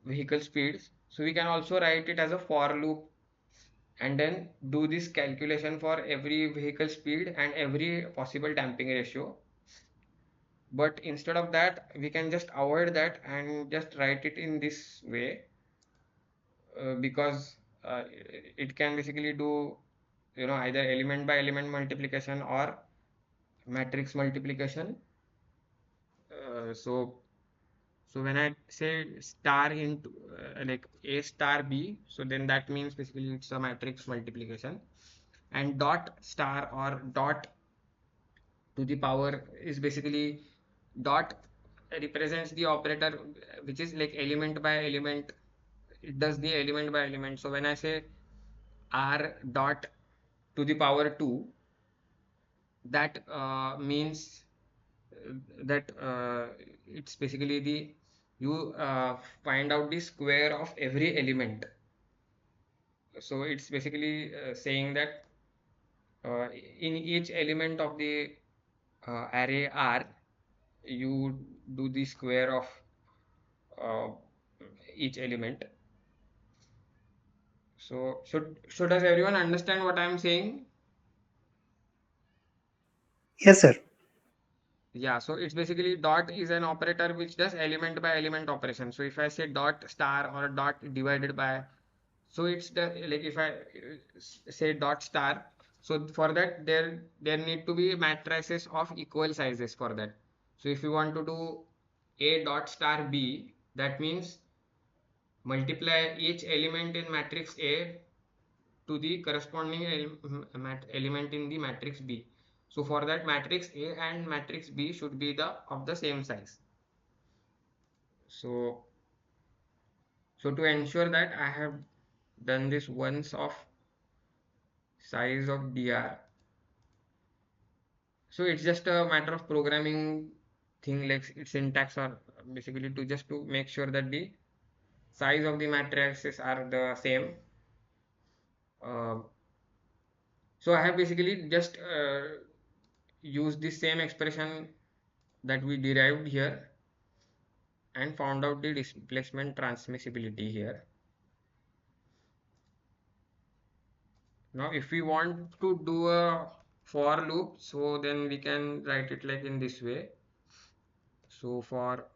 Speaker 1: vehicle speeds, so we can also write it as a for loop and then do this calculation for every vehicle speed and every possible damping ratio. But instead of that, we can just avoid that and just write it in this way, because it can basically do either element by element multiplication or matrix multiplication. So when I say star into like a star b, so then that means basically it's a matrix multiplication, and dot star or dot to the power is basically dot represents the operator which is like element by element. It does the element by element. So when I say r dot to the power 2, that means that it's basically the you find out the square of every element. So it's basically saying that in each element of the array R, you do the square of uh, each element. So does everyone understand what I'm saying?
Speaker 2: Yes, sir.
Speaker 1: Yeah, so it's basically dot is an operator which does element by element operation. So if I say dot star or dot divided by So it's the, like, if I say dot star, so for that there need to be matrices of equal sizes for that. So if you want to do A dot star B, that means multiply each element in matrix A to the corresponding element in the matrix B. So for that, matrix A and matrix B should be the of the same size. So to ensure that, I have done this once of size of dr. So it's just a matter of programming thing, like its syntax, or basically to just to make sure that the size of the matrices are the same. Uh, so I have basically just used the same expression that we derived here and found out the displacement transmissibility here. Now, if we want to do a for loop, so then we can write it like in this way. So for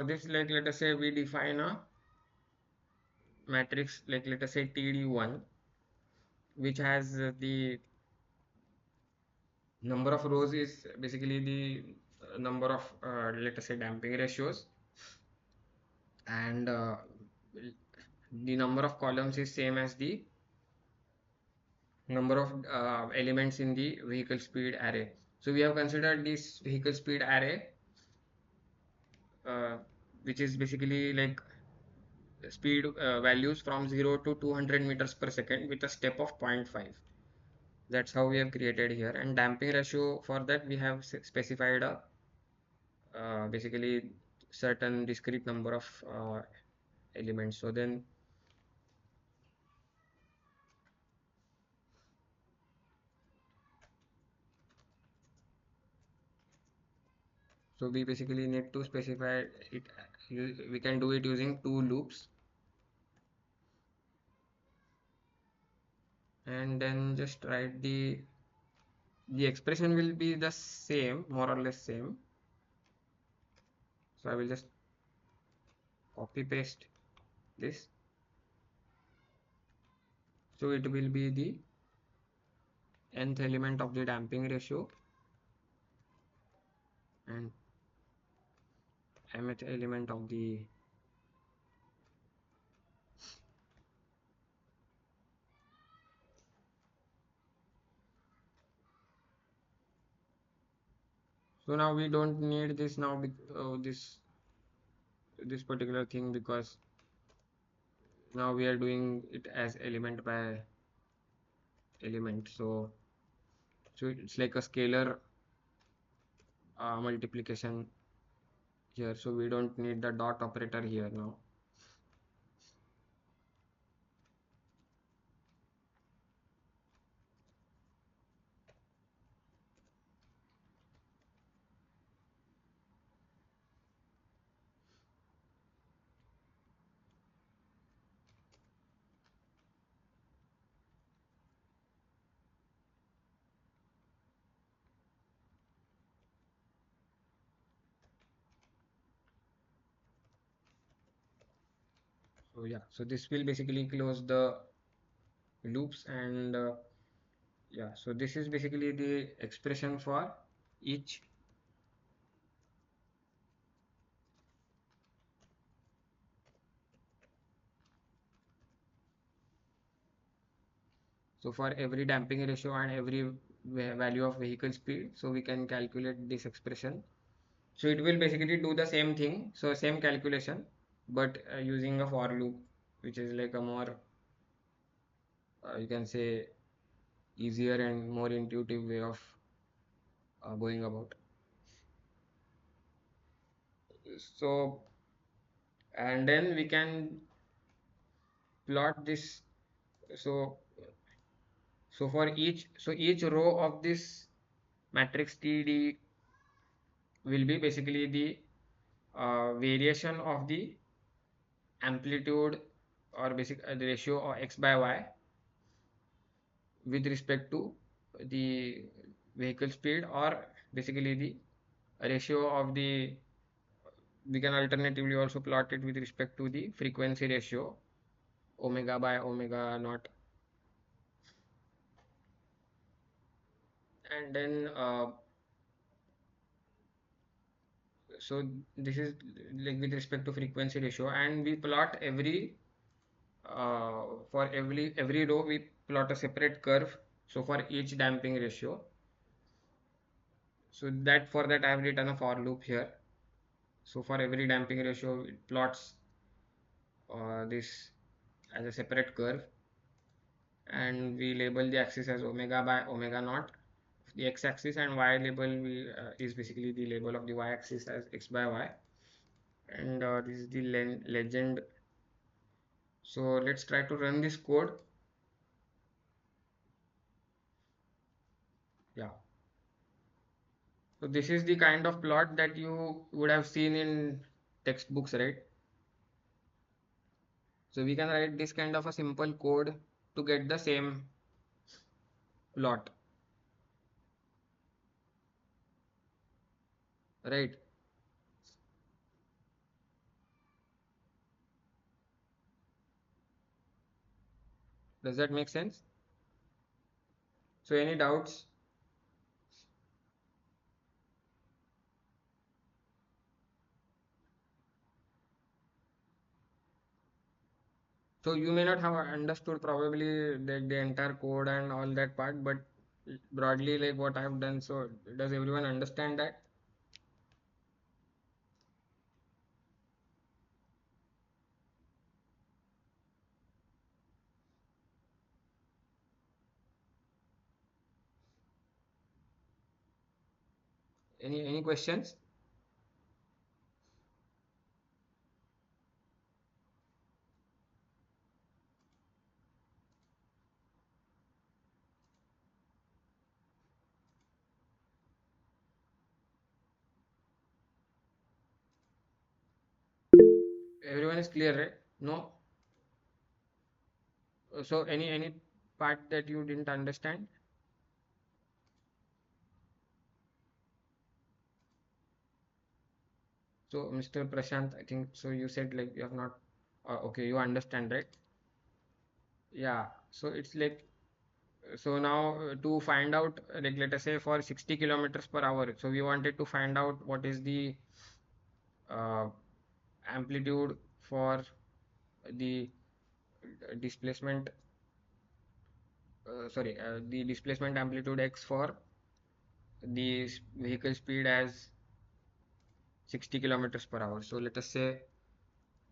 Speaker 1: this, like, let us say we define a matrix, like, let us say TD1, which has the number of rows is basically the number of, let us say, damping ratios, and the number of columns is same as the number of elements in the vehicle speed array. So we have considered this vehicle speed array, uh, which is basically like speed values from 0 to 200 meters per second with a step of zero point 0.5. That's how we have created here. And damping ratio, for that we have specified a basically certain discrete number of elements. So we basically need to specify it. We can do it using two loops, and then just write the expression will be the same, more or less same. So I will just copy paste this. So it will be the nth element of the damping ratio and mth element of the. So now we don't need this now, this particular thing, because now we are doing it as element by element. So it's like a scalar multiplication here. So we don't need the dot operator here now. So yeah, so this will basically close the loops, and yeah, so this is basically the expression for each. So for every damping ratio and every value of vehicle speed, so we can calculate this expression. So it will basically do the same thing, so same calculation, but using a for loop, which is like a more, you can say, easier and more intuitive way of going about. So, and then we can plot this. So, so each row of this matrix TD will be basically the variation of the amplitude or basic the ratio of x by y with respect to the vehicle speed, or basically the ratio of the, we can alternatively also plot it with respect to the frequency ratio omega by omega naught. And then so this is like with respect to frequency ratio, and we plot for every row we plot a separate curve, so for each damping ratio. So that for that I have written a for loop here. So for every damping ratio it plots this as a separate curve, and we label the axis as omega by omega naught, the x-axis, and y label is basically the label of the y-axis as x by y. And this is the legend. So let's try to run this code. Yeah. So this is the kind of plot that you would have seen in textbooks, right? So we can write this kind of a simple code to get the same plot, right? Does that make sense? So any doubts? So you may not have understood probably the entire code and all that part, but broadly like what I have done. So does everyone understand that? Any questions? Everyone is clear, right? No? So any part that you didn't understand? So Mr. Prashant, I think so you said like you have not okay, you understand, right? Yeah. So it's like, so now to find out like let us say for 60 kilometers per hour, so we wanted to find out what is the uh, amplitude for the displacement the displacement amplitude x for the vehicle speed as 60 kilometers per hour. So let us say,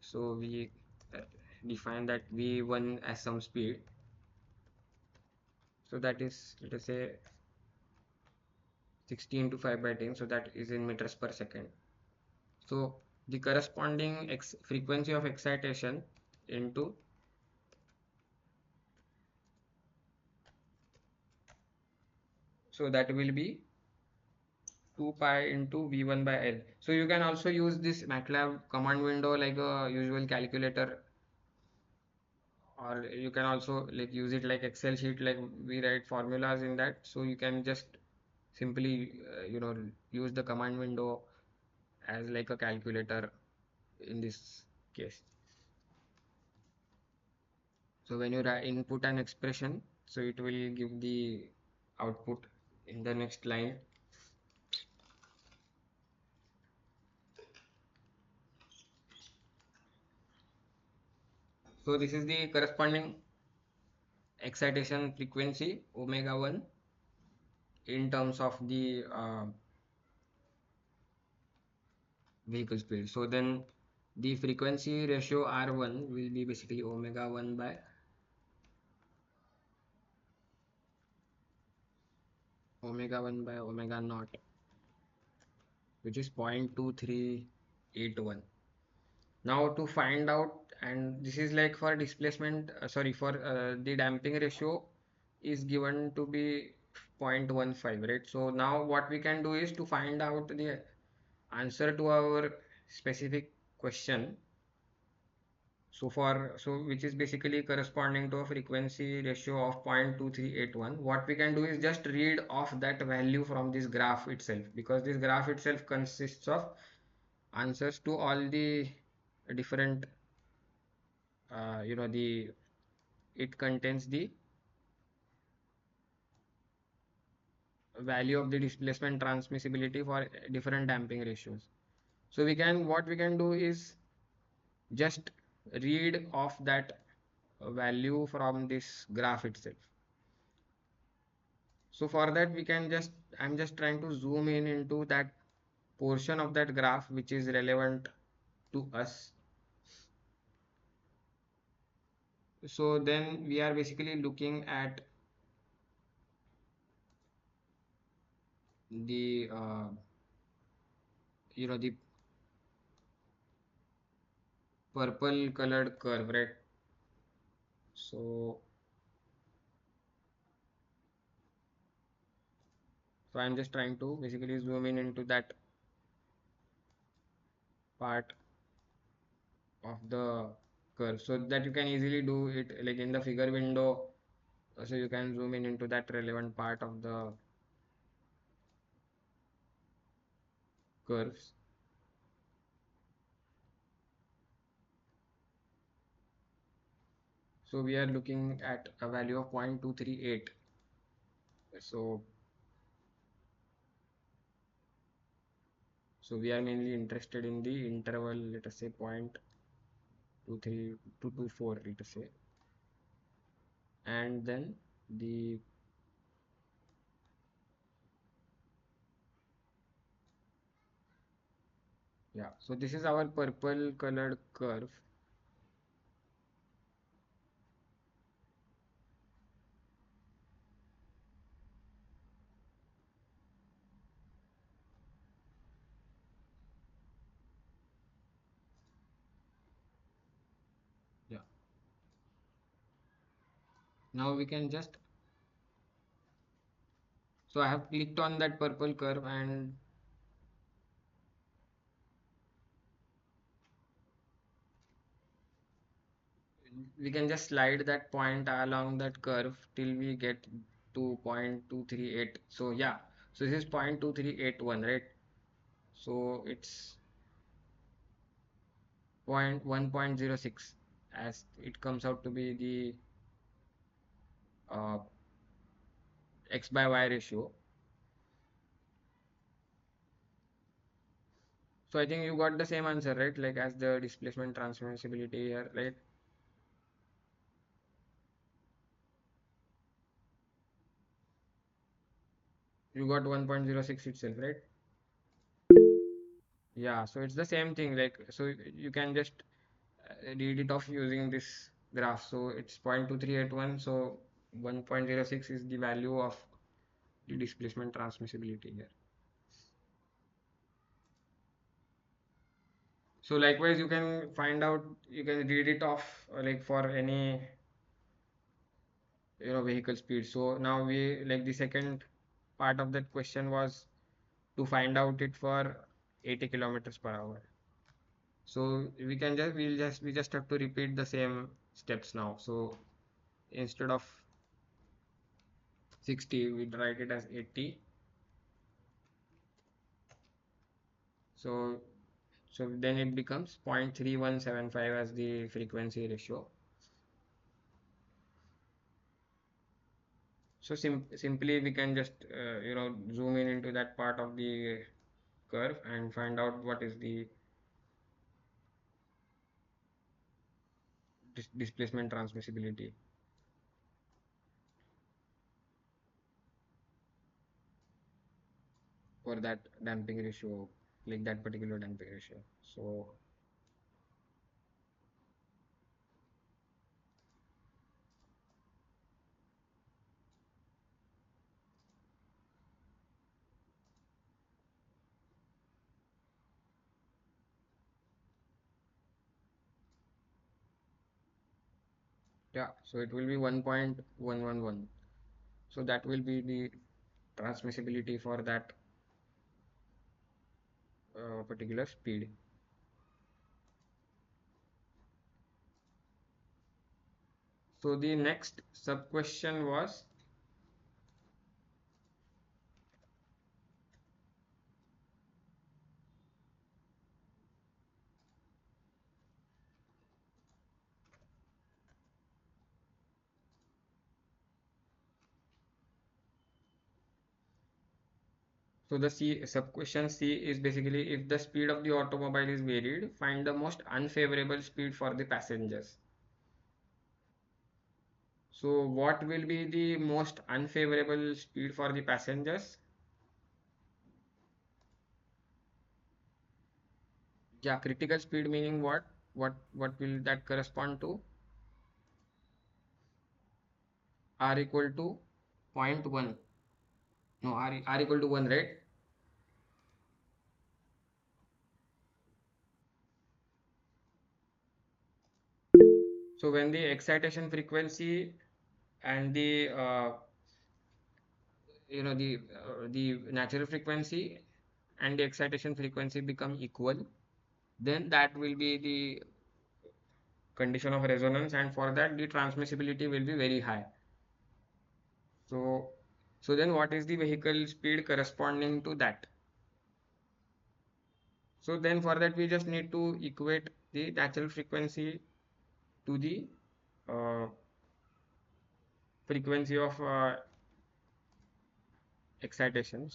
Speaker 1: so we uh, define that v1 as some speed, so that is let us say 60 into 5 by 10, so that is in meters per second. So the corresponding frequency of excitation into, so that will be 2 pi into v1 by L. So you can also use this MATLAB command window like a usual calculator, or you can also like use it like Excel sheet, like we write formulas in that. So you can just simply use the command window as like a calculator in this case. So when you input an expression, so it will give the output in the next line. So this is the corresponding excitation frequency omega 1 in terms of the vehicle speed. So then the frequency ratio R1 will be basically omega 1 by omega 1 by omega naught, which is 0.2381. Now to find out, and this is like for displacement, sorry, for the damping ratio is given to be 0.15, right? So now what we can do is to find out the answer to our specific question. So which is basically corresponding to a frequency ratio of 0.2381. What we can do is just read off that value from this graph itself, because this graph itself consists of answers to all the different the it contains the value of the displacement transmissibility for different damping ratios. So what we can do is just read off that value from this graph itself. So for that we can just, I'm just trying to zoom in into that portion of that graph which is relevant to us. So then we are basically looking at the the purple colored curve, right? So I'm just trying to basically zoom in into that part of the curve so that you can easily do it like in the figure window. So you can zoom in into that relevant part of the curves. So we are looking at a value of 0.238. So we are mainly interested in the interval, let us say 0.23 to 24, let us say, and then the yeah. So this is our purple colored curve. Yeah. Now we can just, so I have clicked on that purple curve and we can just slide that point along that curve till we get to 0.238. So yeah, so this is 0.2381, right? So it's 1.06 as it comes out to be the uh, x by y ratio. So I think you got the same answer, right? Like as the displacement transmissibility here, right? You got 1.06 itself, right? Yeah, so it's the same thing. Like, so you can just read it off using this graph. So it's 0.2381. So 1.06 is the value of the displacement transmissibility here. So likewise, you can find out, you can read it off like for any vehicle speed. So now we, like, the second part of that question was to find out it for 80 kilometers per hour. So we just have to repeat the same steps now. So instead of 60 we write it as 80. So then it becomes 0.3175 as the frequency ratio. So simply we can just zoom in into that part of the curve and find out what is the displacement transmissibility for that damping ratio, like that particular damping ratio. So Yeah, so it will be 1.111. So that will be the transmissibility for that particular speed. So the next sub question was, so the C sub question C is basically, if the speed of the automobile is varied, find the most unfavorable speed for the passengers. So what will be the most unfavorable speed for the passengers? Yeah, critical speed meaning what? What will that correspond to? R equal to zero point 0.1. No, R equal to 1, right? So when the excitation frequency and the the natural frequency and the excitation frequency become equal, then that will be the condition of resonance, and for that the transmissibility will be very high. So then what is the vehicle speed corresponding to that? So then for that we just need to equate the natural frequency to the uh, frequency of excitation.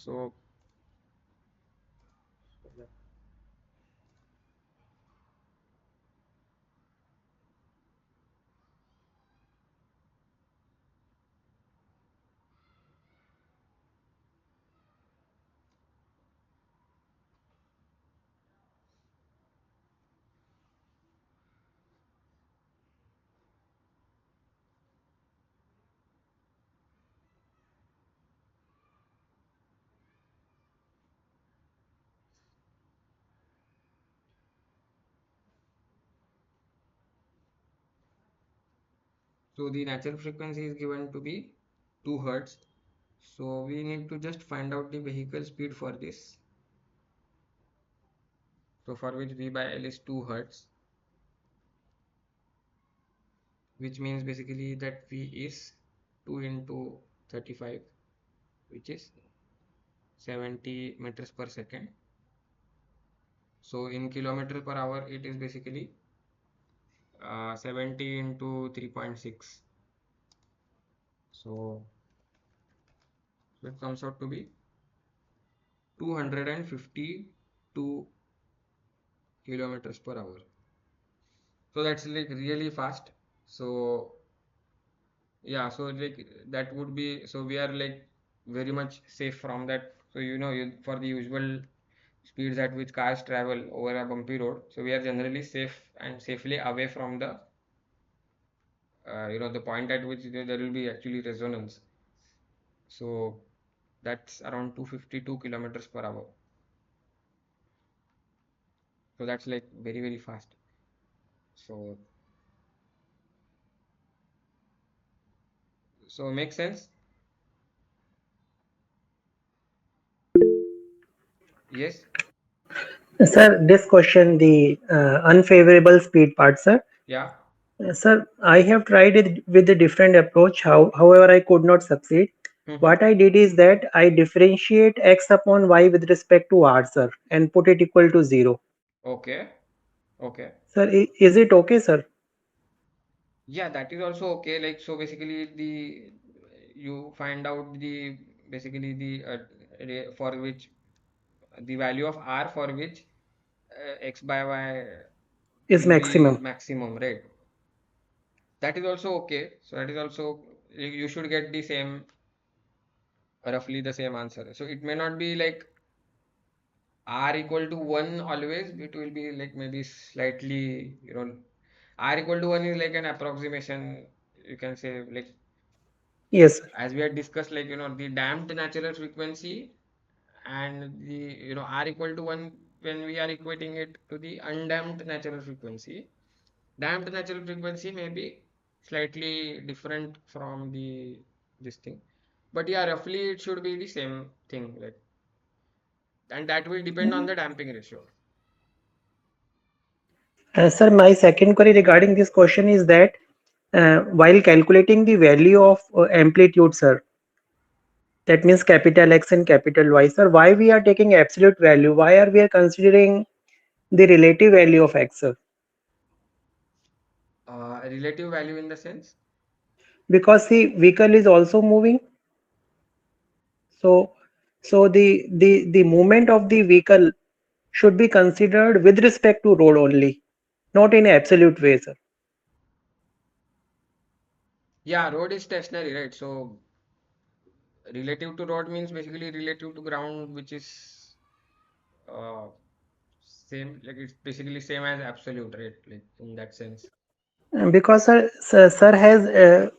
Speaker 1: So the natural frequency is given to be 2 hertz. So we need to just find out the vehicle speed for this. So for which V by L is 2 hertz, which means basically that V is 2 into 35, which is 70 meters per second. So in kilometer per hour, it is basically 70 into 3.6. So it comes out to be 252 kilometers per hour. So that's like really fast. So yeah, so like that would be, so we are like very much safe from that. So for the usual speeds at which cars travel over a bumpy road, so we are generally safe and safely away from the the point at which there will be actually resonance. So that's around 252 kilometers per hour. So that's like very very fast. So makes sense. Yes.
Speaker 2: Sir, this question, the unfavorable speed part, sir.
Speaker 1: Yeah.
Speaker 2: Sir, I have tried it with a different approach. However, I could not succeed.
Speaker 1: Mm-hmm.
Speaker 2: What I did is that I differentiate x upon y with respect to r, sir, and put it equal to 0.
Speaker 1: Okay. Okay.
Speaker 2: Sir, is it okay, sir?
Speaker 1: Yeah, that is also okay. Like, so basically the you find out the basically the for which the value of r for which x by y
Speaker 2: Is
Speaker 1: will be
Speaker 2: maximum.
Speaker 1: maximum, right? That is also okay. So that is also, you should get the same, roughly the same answer. So it may not be like r equal to 1 always. It will be like maybe slightly, r equal to 1 is like an approximation. You can say, like,
Speaker 2: Yes, sir.
Speaker 1: as we had discussed, like the damped natural frequency and the r equal to 1, when we are equating it to the undamped natural frequency. Damped natural frequency may be slightly different from the this thing. But yeah, roughly it should be the same thing, like, and that will depend on the damping ratio.
Speaker 2: Sir, my second query regarding this question is that while calculating the value of amplitude, sir, that means capital X and capital Y, sir, why we are taking absolute value? Why are we considering the relative value of X, sir?
Speaker 1: Relative value in the sense,
Speaker 2: Because the vehicle is also moving. So, so the movement of the vehicle should be considered with respect to road only, not in absolute way, sir.
Speaker 1: yeah, road is stationary, right? So relative to road means basically relative to ground, which is uh, same, like it's basically same as absolute, right? Like in that sense.
Speaker 2: Because sir has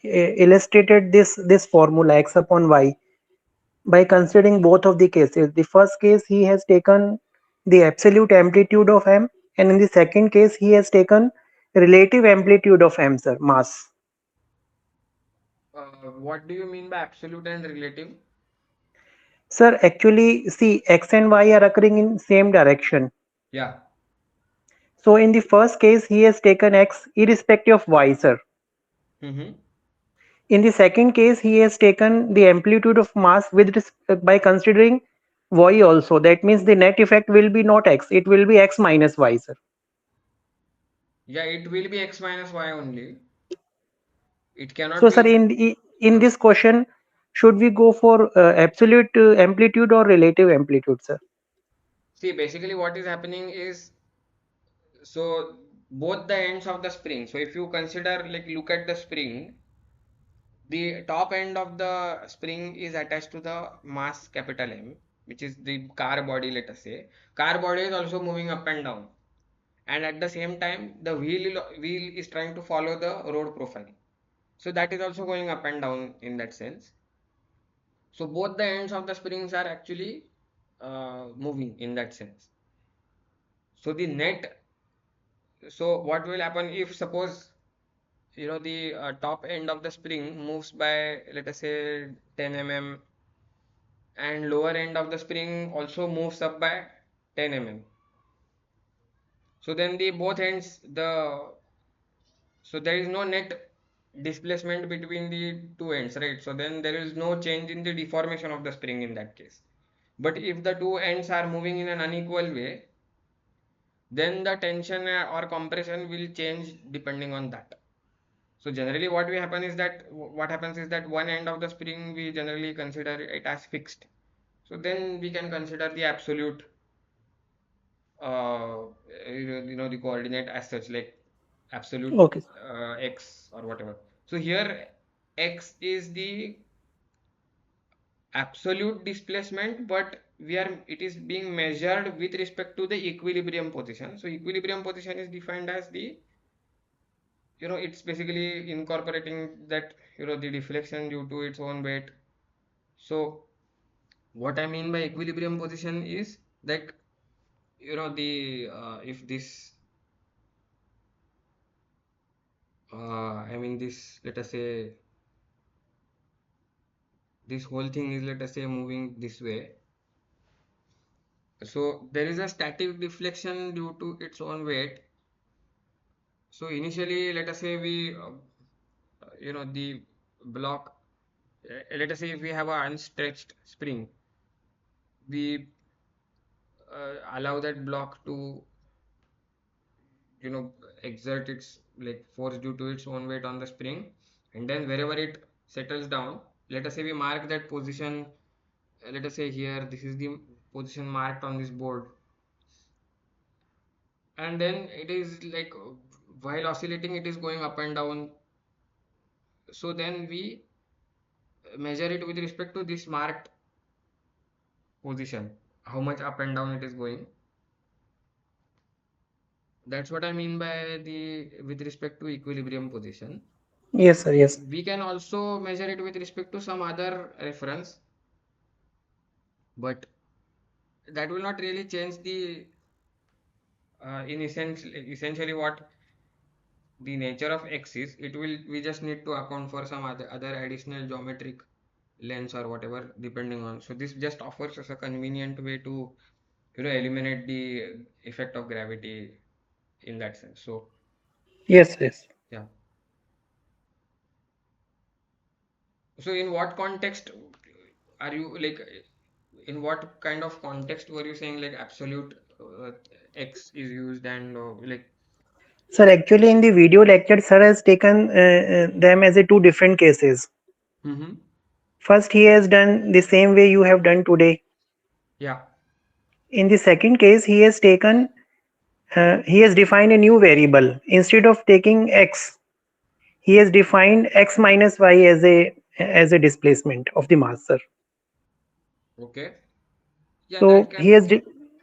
Speaker 2: illustrated this formula x upon y by considering both of the cases. The first case he has taken the absolute amplitude of m, and in the second case he has taken relative amplitude of m, sir, mass.
Speaker 1: What do you mean by absolute and relative?
Speaker 2: Sir, actually, see, x and y are occurring in same direction.
Speaker 1: Yeah.
Speaker 2: So in the first case, he has taken x irrespective of y, sir.
Speaker 1: Mm-hmm.
Speaker 2: In the second case, he has taken the amplitude of mass with by considering y also. That means the net effect will be not x; it will be x minus y, sir.
Speaker 1: Yeah, it will be x minus y only. It cannot
Speaker 2: So, sir,
Speaker 1: be.
Speaker 2: in
Speaker 1: Uh,
Speaker 2: this question, should we go for absolute amplitude or relative amplitude, sir?
Speaker 1: See, basically, what is happening is, so both the ends of the spring. So if you consider, like, look at the spring, the top end of the spring is attached to the mass capital M, which is the car body, let us say. Car body is also moving up and down. And at the same time, the wheel is trying to follow the road profile. So that is also going up and down in that sense. So both the ends of the springs are actually moving in that sense. So the net, so what will happen if suppose the top end of the spring moves by, let us say, 10 mm, and lower end of the spring also moves up by 10 mm. So then the both ends, so there is no net displacement between the two ends, right? So then there is no change in the deformation of the spring in that case. But if the two ends are moving in an unequal way, then the tension or compression will change depending on that. So generally what happens is that one end of the spring we generally consider it as fixed. So then we can consider the absolute uh, the coordinate as such, like absolute
Speaker 2: Okay.
Speaker 1: x or whatever. So here x is the absolute displacement, but it is being measured with respect to the equilibrium position. So equilibrium position is defined as the, it's basically incorporating that, the deflection due to its own weight. So what I mean by equilibrium position is that, the if this I mean this, let us say, this whole thing is, let us say, moving this way. So there is a static deflection due to its own weight. So initially, let us say the block, let us say if we have an unstretched spring, we allow that block to, you know, exert its like force due to its own weight on the spring, and then wherever it settles down, let us say we mark that position. Let us say here, this is the position marked on this board, and then it is like while oscillating, it is going up and down. So then we measure it with respect to this marked position, how much up and down it is going. That's what I mean by the with respect to equilibrium position.
Speaker 2: Yes, sir. Yes.
Speaker 1: We can also measure it with respect to some other reference, but that will not really change the in essentially what the nature of x is, it will, we just need to account for some other additional geometric lengths or whatever depending on. So this just offers us a convenient way to, you know, eliminate the effect of gravity in that sense. So
Speaker 2: Yes, yes.
Speaker 1: yeah. So in what context are you like, in what kind of context were you saying like absolute x is used and like.
Speaker 2: Sir, actually, in the video lecture, sir has taken them as a two different cases.
Speaker 1: Mm-hmm.
Speaker 2: First, he has done the same way you have done today.
Speaker 1: Yeah.
Speaker 2: In the second case, he has defined a new variable. Instead of taking x, he has defined x minus y as a displacement of the mass, sir.
Speaker 1: Okay. Yeah, that
Speaker 2: So he
Speaker 1: can.
Speaker 2: has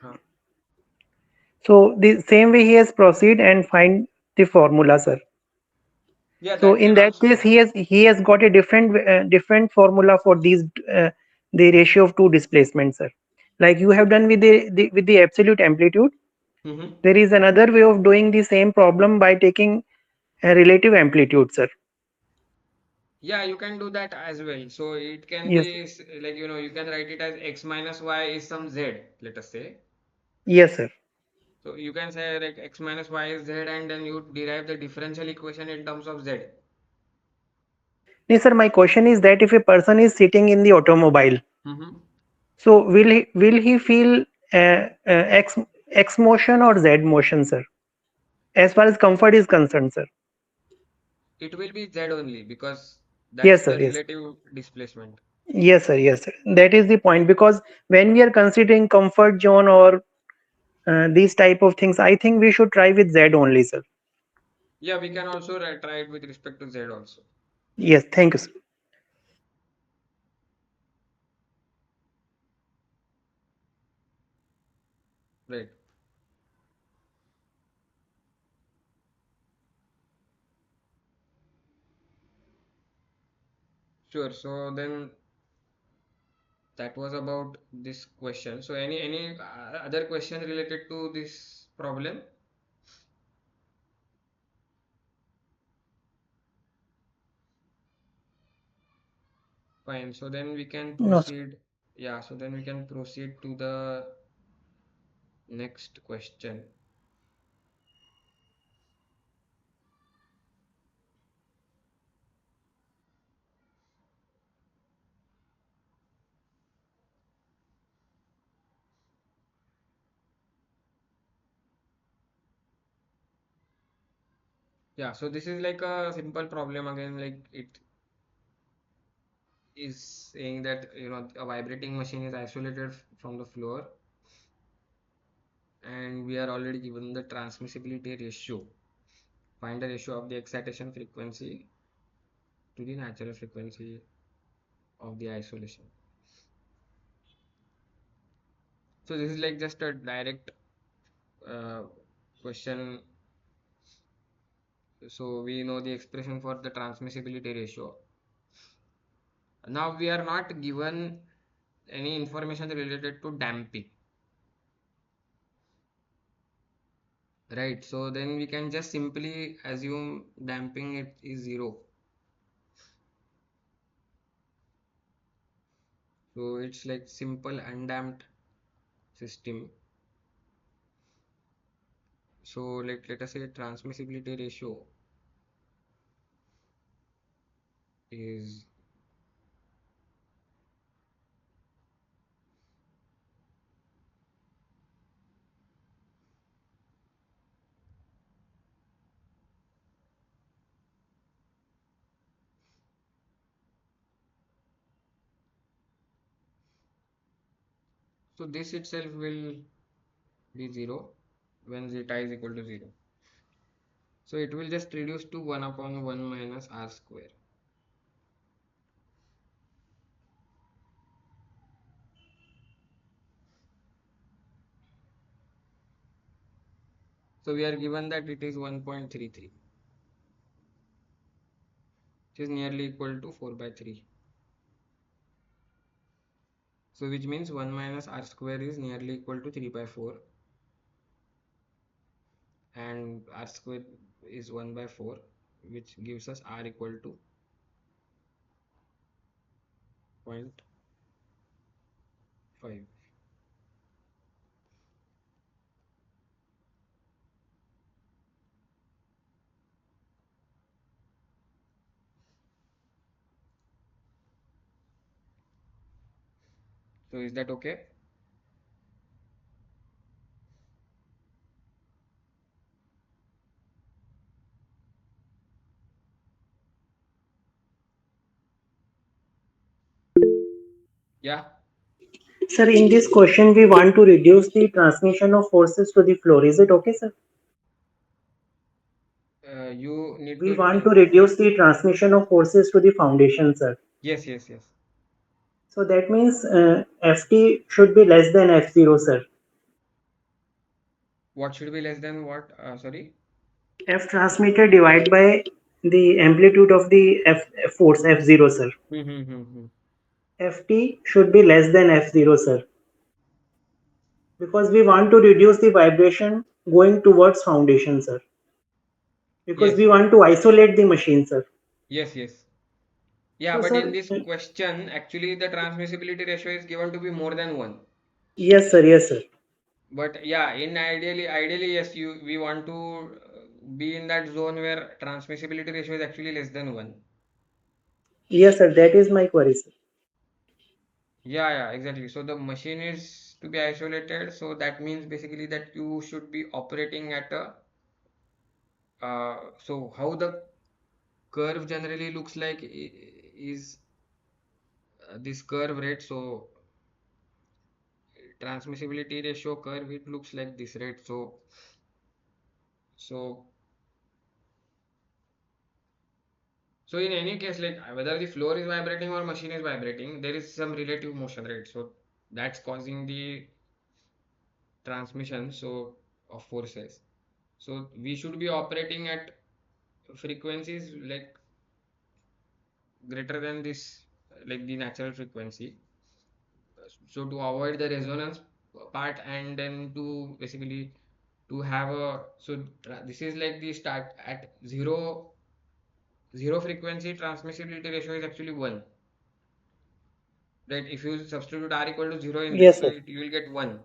Speaker 1: Huh.
Speaker 2: so the same way he has proceed and find the formula, sir.
Speaker 1: Yeah,
Speaker 2: So
Speaker 1: that
Speaker 2: in
Speaker 1: can
Speaker 2: that
Speaker 1: also.
Speaker 2: case, he has got a different formula for these the ratio of two displacements, sir. Like you have done with the absolute amplitude.
Speaker 1: Mm-hmm.
Speaker 2: There is another way of doing the same problem by taking a relative amplitude, sir.
Speaker 1: Yeah, you can do that as well. So it can
Speaker 2: Yes,
Speaker 1: be like, you know, you can write it as x minus y is some z, let us say.
Speaker 2: yes, sir.
Speaker 1: So you can say like x minus y is z, and then you derive the differential equation in terms of z.
Speaker 2: Yes, sir. My question is that if a person is sitting in the automobile,
Speaker 1: Mm-hmm.
Speaker 2: so will he feel x motion or z motion, sir? As far as comfort is concerned, sir.
Speaker 1: It will be z only because that's
Speaker 2: Yes,
Speaker 1: the
Speaker 2: sir. Yes.
Speaker 1: relative displacement.
Speaker 2: Yes, sir. Yes, sir. That is the point because when we are considering comfort zone or these type of things, I think we should try with Z only, sir.
Speaker 1: Yeah, we can also try it with respect to z also.
Speaker 2: Yes, thank you, sir.
Speaker 1: Right. Sure. So then that was about this question. So any other question related to this problem? Fine. So then we can
Speaker 2: No, sir.
Speaker 1: proceed. Yeah. So then we can proceed to the next question. Yeah. So this is like a simple problem again. Like it is saying that, you know, a vibrating machine is isolated from the floor, and we are already given the transmissibility ratio. Find the ratio of the excitation frequency to the natural frequency of the isolation. So this is like just a direct uh, question. So we know the expression for the transmissibility ratio. Now we are not given any information related to damping, right? So then we can just simply assume damping it is zero. So it's like simple undamped system. So like let us say transmissibility ratio is, so this itself will be zero when zeta is equal to zero. So it will just reduce to 1 upon 1 minus r square. So we are given that it is 1.33, which is nearly equal to 4 by 3. So which means 1 minus r square is nearly equal to 3 by 4, and r square is 1 by 4, which gives us R equal to 0.5. So is that okay? Yeah.
Speaker 2: Sir, in this question, we want to reduce the transmission of forces to the floor. Is it okay, sir?
Speaker 1: You need
Speaker 2: We
Speaker 1: to
Speaker 2: want to reduce the transmission of forces to the foundation, sir.
Speaker 1: yes, yes, yes.
Speaker 2: So that means Ft should be less than F0, sir.
Speaker 1: What should be less than what? Sorry.
Speaker 2: F transmitted divided by the amplitude of the F force F0, sir.
Speaker 1: Mm-hmm.
Speaker 2: Ft should be less than F0, sir. Because we want to reduce the vibration going towards foundation, sir. Because
Speaker 1: Yes,
Speaker 2: we want to isolate the machine, sir.
Speaker 1: yes, yes. Yeah,
Speaker 2: So,
Speaker 1: but in
Speaker 2: sir,
Speaker 1: this question, actually the transmissibility ratio is given to be more than 1.
Speaker 2: yes, sir, yes, sir.
Speaker 1: But yeah, in ideally, yes, we want to be in that zone where transmissibility ratio is actually less than 1.
Speaker 2: Yes, sir, that is my query, sir.
Speaker 1: Yeah, yeah, exactly. So the machine is to be isolated. So that means basically that you should be operating at a so how the curve generally looks like is this curve, right? So transmissibility ratio curve, it looks like this, right? So so in any case, like whether the floor is vibrating or machine is vibrating, there is some relative motion, right? So that's causing the transmission of forces. So we should be operating at frequencies like greater than this, like the natural frequency. So to avoid the resonance part, and then to basically to have a this is like the start at zero frequency transmissibility ratio is actually 1, right? If you substitute R equal to 0 in this,
Speaker 2: Yes,
Speaker 1: so
Speaker 2: sir.
Speaker 1: you will get 1.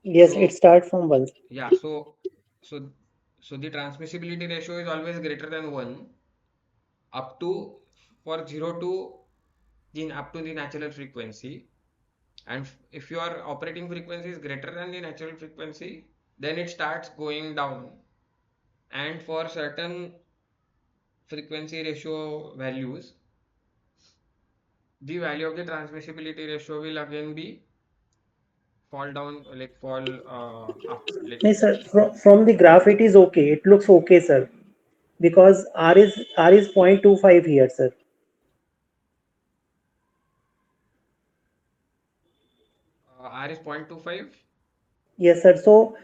Speaker 2: Yes, it
Speaker 1: So
Speaker 2: starts from one.
Speaker 1: yeah, so so the transmissibility ratio is always greater than 1 up to for 0 to the up to the natural frequency. And if your operating frequency is greater than the natural frequency, then it starts going down. And for certain frequency ratio values, the value of the transmissibility ratio will again be fall down, like fall up, like
Speaker 2: No, sir, from the graph it is okay. It looks okay, sir. Because R is 0.25 here, sir.
Speaker 1: R is 0.25.
Speaker 2: Yes, sir. So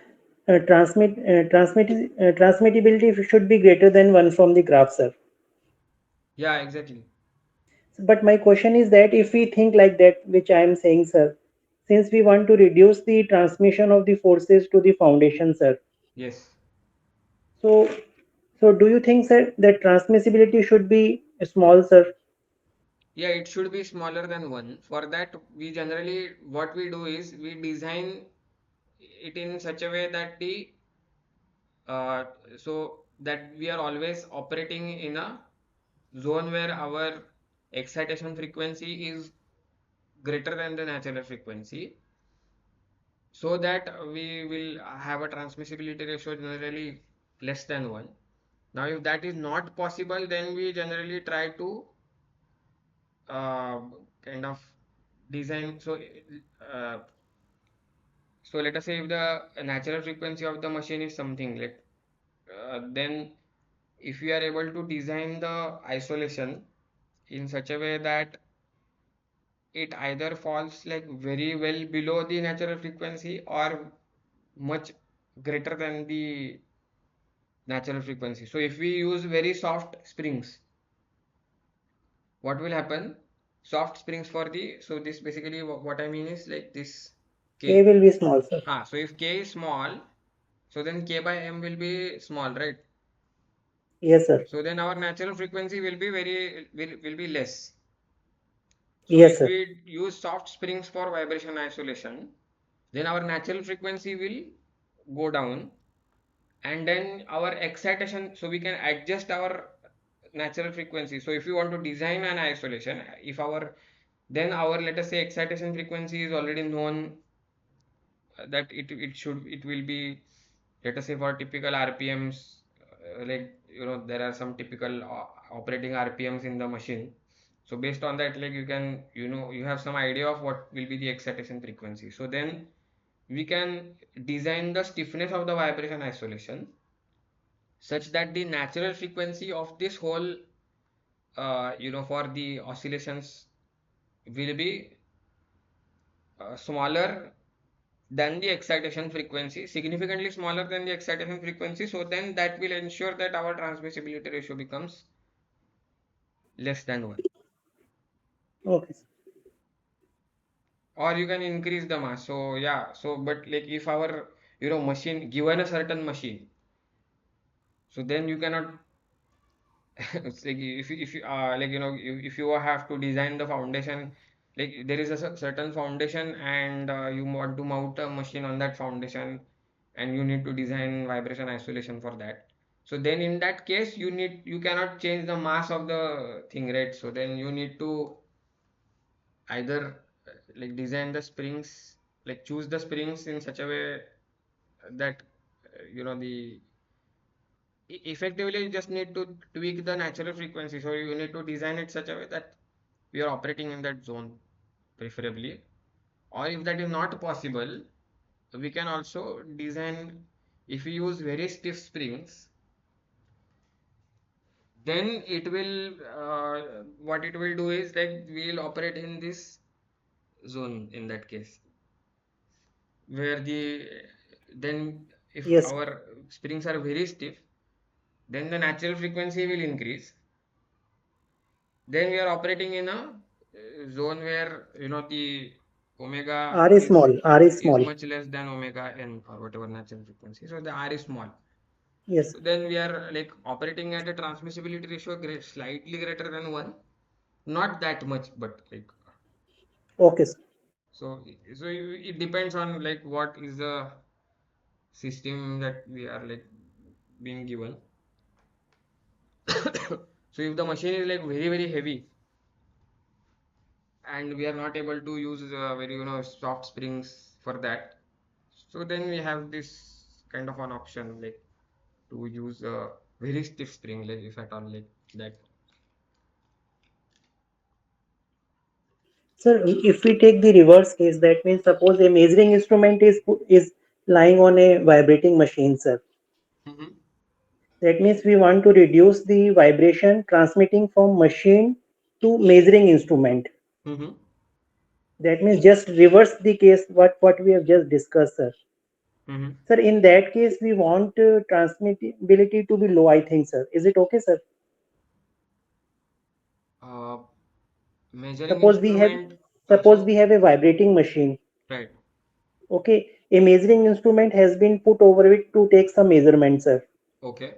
Speaker 2: transmittability should be greater than one from the graph, sir.
Speaker 1: Yeah, exactly.
Speaker 2: But my question is that if we think like that, which I am saying, sir, since we want to reduce the transmission of the forces to the foundation, sir.
Speaker 1: Yes.
Speaker 2: So, so do you think, sir, that transmissibility should be small, sir?
Speaker 1: Yeah, it should be smaller than 1. For that, we generally, what we do is we design it in such a way that uh, that we are always operating in a zone where our excitation frequency is greater than the natural frequency, so that we will have a transmissibility ratio generally less than 1. Now, if that is not possible, then we generally try to uh, kind of design. Uh, so let us say if the natural frequency of the machine is something like, then if we are able to design the isolation in such a way that it either falls like very well below the natural frequency or much greater than the natural frequency. So if we use very soft springs, what will happen? Soft springs for the, so this basically what I mean is like this
Speaker 2: K
Speaker 1: K.
Speaker 2: will be small, sir.
Speaker 1: So if K is small, so then K by M will be small, right?
Speaker 2: Yes, sir.
Speaker 1: So then our natural frequency will be will be less. So
Speaker 2: Yes,
Speaker 1: if
Speaker 2: sir.
Speaker 1: we use soft springs for vibration isolation, then our natural frequency will go down, and then our excitation, so we can adjust our natural frequency. So if you want to design an isolation, if our then our, let us say, excitation frequency is already known, that it will be, let us say, for typical RPMs, like there are some typical operating RPMs in the machine. So based on that, like, you can, you have some idea of what will be the excitation frequency. So then we can design the stiffness of the vibration isolation such that the natural frequency of this whole, for the oscillations, will be smaller than the excitation frequency, significantly smaller than the excitation frequency. So then that will ensure that our transmissibility ratio becomes less than 1.
Speaker 2: Okay, sir.
Speaker 1: Or you can increase the mass. So yeah, so but like if our, machine, given a certain machine, so then you cannot it's like, if you like, if you have to design the foundation, like there is a certain foundation, and you want to mount a machine on that foundation, and you need to design vibration isolation for that. So then in that case, you cannot change the mass of the thing, right? So then you need to either like design the springs, like choose the springs in such a way that the effectively you just need to tweak the natural frequency. So you need to design it such a way that we are operating in that zone, preferably. Or if that is not possible, we can also design, if we use very stiff springs, then it will what it will do is, like, we'll operate in this zone in that case, where then if
Speaker 2: Yes, sir.
Speaker 1: our springs are very stiff, then the natural frequency will increase. Then we are operating in a zone where, the omega
Speaker 2: R is small. R is
Speaker 1: is
Speaker 2: small.
Speaker 1: much less than omega n, or whatever natural frequency. So the R is small.
Speaker 2: Yes.
Speaker 1: So then we are like operating at a transmissibility ratio slightly greater than 1. Not that much, but like,
Speaker 2: Okay, sir.
Speaker 1: it depends on like what is the system that we are like being given. So if the machine is like very very heavy, and we are not able to use very, soft springs for that, so then we have this kind of an option, like, to use a very stiff spring, like, if at all, like that.
Speaker 2: Sir, if we take the reverse case, that means suppose a measuring instrument is lying on a vibrating machine, sir.
Speaker 1: Mm-hmm.
Speaker 2: That means we want to reduce the vibration transmitting from machine to measuring instrument.
Speaker 1: Mm-hmm.
Speaker 2: That means just reverse the case what we have just discussed, sir.
Speaker 1: Mm-hmm.
Speaker 2: Sir, in that case, we want transmissibility to be low, I think, sir. Is it okay, sir?
Speaker 1: uh, Measuring
Speaker 2: Suppose we have
Speaker 1: instrument.
Speaker 2: suppose we have a vibrating machine.
Speaker 1: Right.
Speaker 2: Okay, a measuring instrument has been put over it to take some measurements, sir.
Speaker 1: Okay.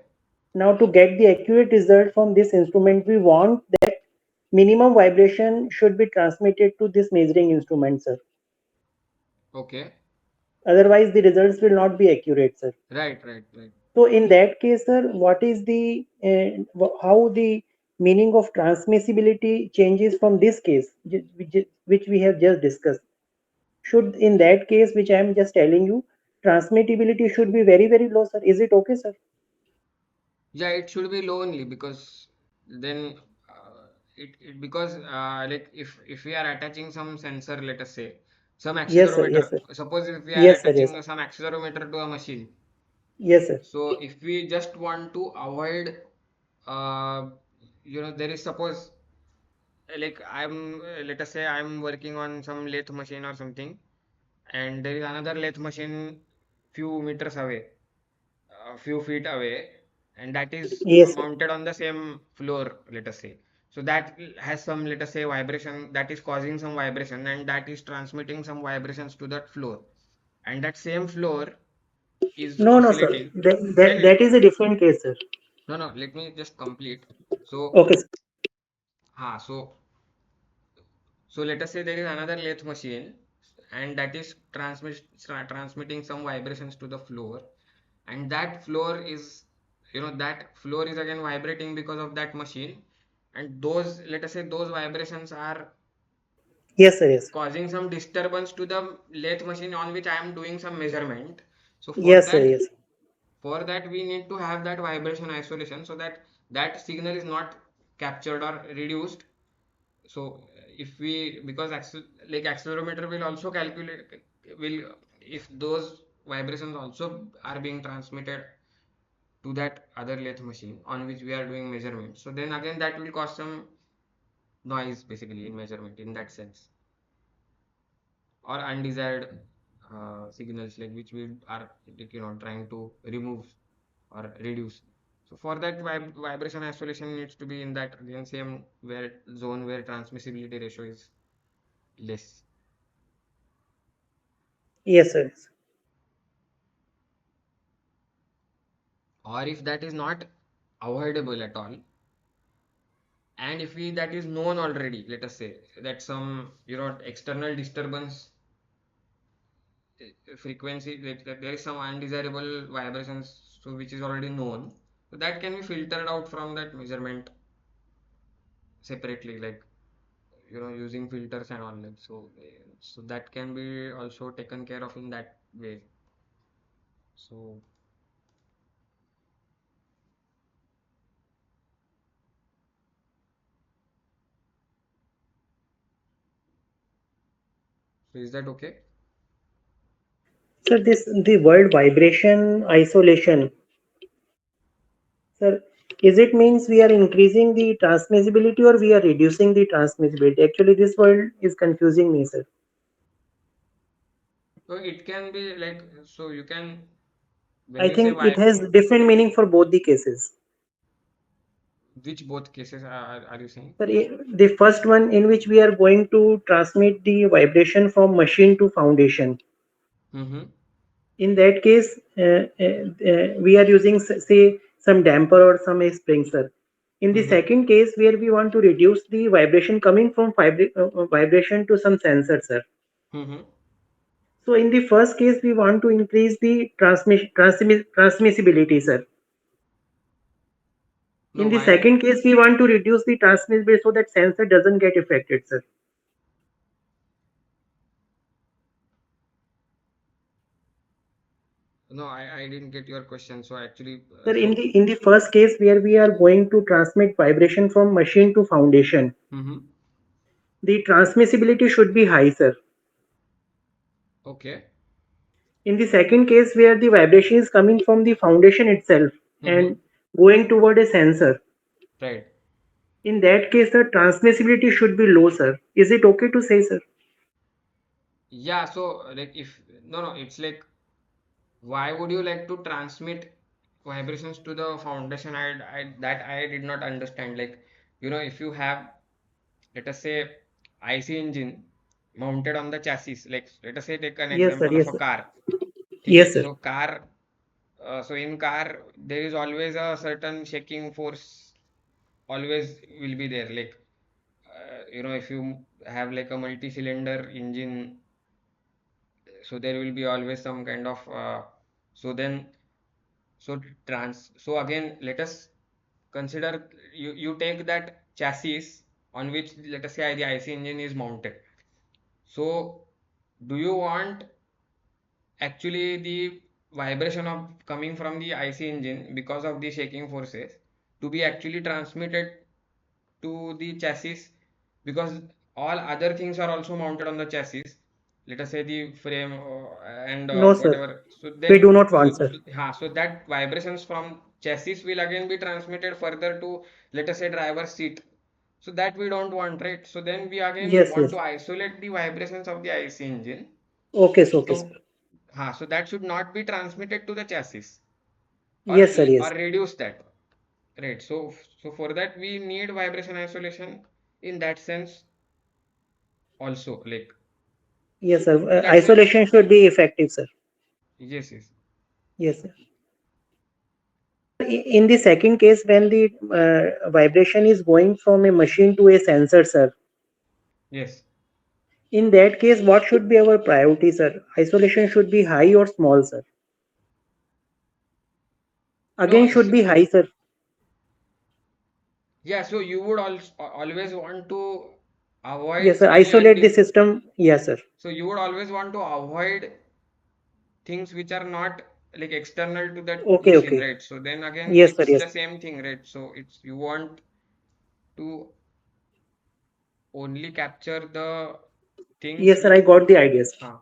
Speaker 2: Now, to get the accurate result from this instrument, we want that minimum vibration should be transmitted to this measuring instrument, sir.
Speaker 1: Okay.
Speaker 2: Otherwise, the results will not be accurate, sir.
Speaker 1: Right, right, right.
Speaker 2: So, in that case, sir, what is the how the meaning of transmissibility changes from this case, which we have just discussed? Should, in that case, which I am just telling you, transmissibility should be very very low, sir. Is it okay, sir?
Speaker 1: Yeah, it should be low only, because then because like, if we are attaching some sensor, let us say some
Speaker 2: Yes, sir.
Speaker 1: accelerometer,
Speaker 2: Yes, sir.
Speaker 1: suppose if we are
Speaker 2: Yes, sir. Yes,
Speaker 1: attaching
Speaker 2: sir.
Speaker 1: some accelerometer to a machine.
Speaker 2: Yes, sir.
Speaker 1: So if we just want to avoid, uh, there is, suppose, like, let us say I'm working on some lathe machine or something, and there is another lathe machine few meters away, a few feet away, and that is
Speaker 2: Yes, sir.
Speaker 1: mounted on the same floor, let us say. So that has some, let us say, vibration, that is causing some vibration, and that is transmitting some vibrations to that floor, and that same floor is
Speaker 2: No, no, sir.
Speaker 1: oscillating.
Speaker 2: That,
Speaker 1: Then
Speaker 2: that, that is a different case, sir.
Speaker 1: No, no, let me just complete. So,
Speaker 2: Okay, sir.
Speaker 1: so let us say there is another lathe machine, and that is transmitting some vibrations to the floor, and that floor is, that floor is again vibrating because of that machine, and those, let us say, those vibrations are
Speaker 2: Yes, sir. Yes.
Speaker 1: causing some disturbance to the lathe machine on which I am doing some measurement. So
Speaker 2: Yes, sir. Yes.
Speaker 1: for that we need to have that vibration isolation, so that that signal is not captured or reduced. So if we, because like accelerometer will also calculate, will, if those vibrations also are being transmitted to that other lathe machine on which we are doing measurement, so then again that will cause some noise basically in measurement in that sense, or undesired signals, like which we are, like, trying to remove or reduce. So for that, vibration isolation needs to be in that again same where zone where transmissibility ratio is less.
Speaker 2: Yes, sir.
Speaker 1: Or if that is not avoidable at all, and if we, that is known already, let us say that some, external disturbance, frequency, that there is some undesirable vibrations, so which is already known, so that can be filtered out from that measurement separately, like, using filters and all that. So so that can be also taken care of in that way. So, is that okay?
Speaker 2: Sir, this the word vibration isolation. Sir, is it means we are increasing the transmissibility or we are reducing the transmissibility? Actually, this word is confusing me, sir.
Speaker 1: So it can be like, so you can, when
Speaker 2: I
Speaker 1: we say
Speaker 2: think it
Speaker 1: why,
Speaker 2: has different meaning for both the cases.
Speaker 1: which both cases are you saying?
Speaker 2: Sir, the first one in which we are going to transmit the vibration from machine to foundation.
Speaker 1: Mm-hmm.
Speaker 2: In that case, we are using, say, some damper or some spring, sir. In the
Speaker 1: Mm-hmm.
Speaker 2: second case, where we want to reduce the vibration coming from vibration to some sensor, sir.
Speaker 1: Mm-hmm.
Speaker 2: So in the first case, we want to increase the transmissibility, sir.
Speaker 1: No,
Speaker 2: In the
Speaker 1: why?
Speaker 2: second case, we want to reduce the transmissibility so that sensor doesn't get affected, sir.
Speaker 1: No, I didn't get your question. So actually,
Speaker 2: Sir, in the first case where we are going to transmit vibration from machine to foundation,
Speaker 1: mm-hmm.
Speaker 2: the transmissibility should be high, sir.
Speaker 1: Okay.
Speaker 2: In the second case where the vibration is coming from the foundation itself
Speaker 1: Mm-hmm.
Speaker 2: and going toward a sensor,
Speaker 1: Right.
Speaker 2: in that case the transmissibility should be low, sir. Is it okay to say, sir?
Speaker 1: Yeah. So like, if no, no, it's like, why would you like to transmit vibrations to the foundation? I did not understand. Like, if you have, let us say, IC engine mounted on the chassis, like let us say take an
Speaker 2: Yes, sir.
Speaker 1: example of
Speaker 2: Yes,
Speaker 1: a
Speaker 2: sir.
Speaker 1: car.
Speaker 2: Yes,
Speaker 1: Okay,
Speaker 2: sir.
Speaker 1: so car, so in car there is always a certain shaking force, always will be there. Like, if you have like a multi-cylinder engine, so there will be always some kind of, so then, so again, let us consider, you take that chassis on which, let us say, the IC engine is mounted. So do you want actually the vibration of coming from the IC engine because of the shaking forces to be actually transmitted to the chassis, because all other things are also mounted on the chassis, let us say the frame, and
Speaker 2: No, sir.
Speaker 1: whatever, so
Speaker 2: We
Speaker 1: then,
Speaker 2: do not want, sir.
Speaker 1: so that vibrations from chassis will again be transmitted further to, let us say, driver's seat. So that we don't want, right? So then we again
Speaker 2: Yes,
Speaker 1: want
Speaker 2: yes.
Speaker 1: to isolate the vibrations of the IC engine.
Speaker 2: Okay, sir.
Speaker 1: So, so that should not be transmitted to the chassis, or
Speaker 2: Yes, sir.
Speaker 1: or
Speaker 2: Yes.
Speaker 1: reduce that, right? So for that we need vibration isolation in that sense also, like,
Speaker 2: Yes, sir.
Speaker 1: in that sense.
Speaker 2: Isolation should be effective, sir.
Speaker 1: Yes, yes.
Speaker 2: Yes, sir. In the second case, when the vibration is going from a machine to a sensor, sir,
Speaker 1: Yes.
Speaker 2: in that case, what should be our priority, sir? Isolation should be high or small, sir?
Speaker 1: No,
Speaker 2: Again, should be high, sir.
Speaker 1: yeah, so you would also always want to avoid,
Speaker 2: Yes, sir.
Speaker 1: especially
Speaker 2: Isolate the system. Yes, sir.
Speaker 1: so you would always want to avoid things which are not like external to that
Speaker 2: Okay,
Speaker 1: machine,
Speaker 2: okay.
Speaker 1: right? So then again,
Speaker 2: Yes, sir.
Speaker 1: it's
Speaker 2: Yes.
Speaker 1: the same thing, right? So it's you want to only capture the things
Speaker 2: Yes, sir.
Speaker 1: which,
Speaker 2: I got the idea, sir.
Speaker 1: huh,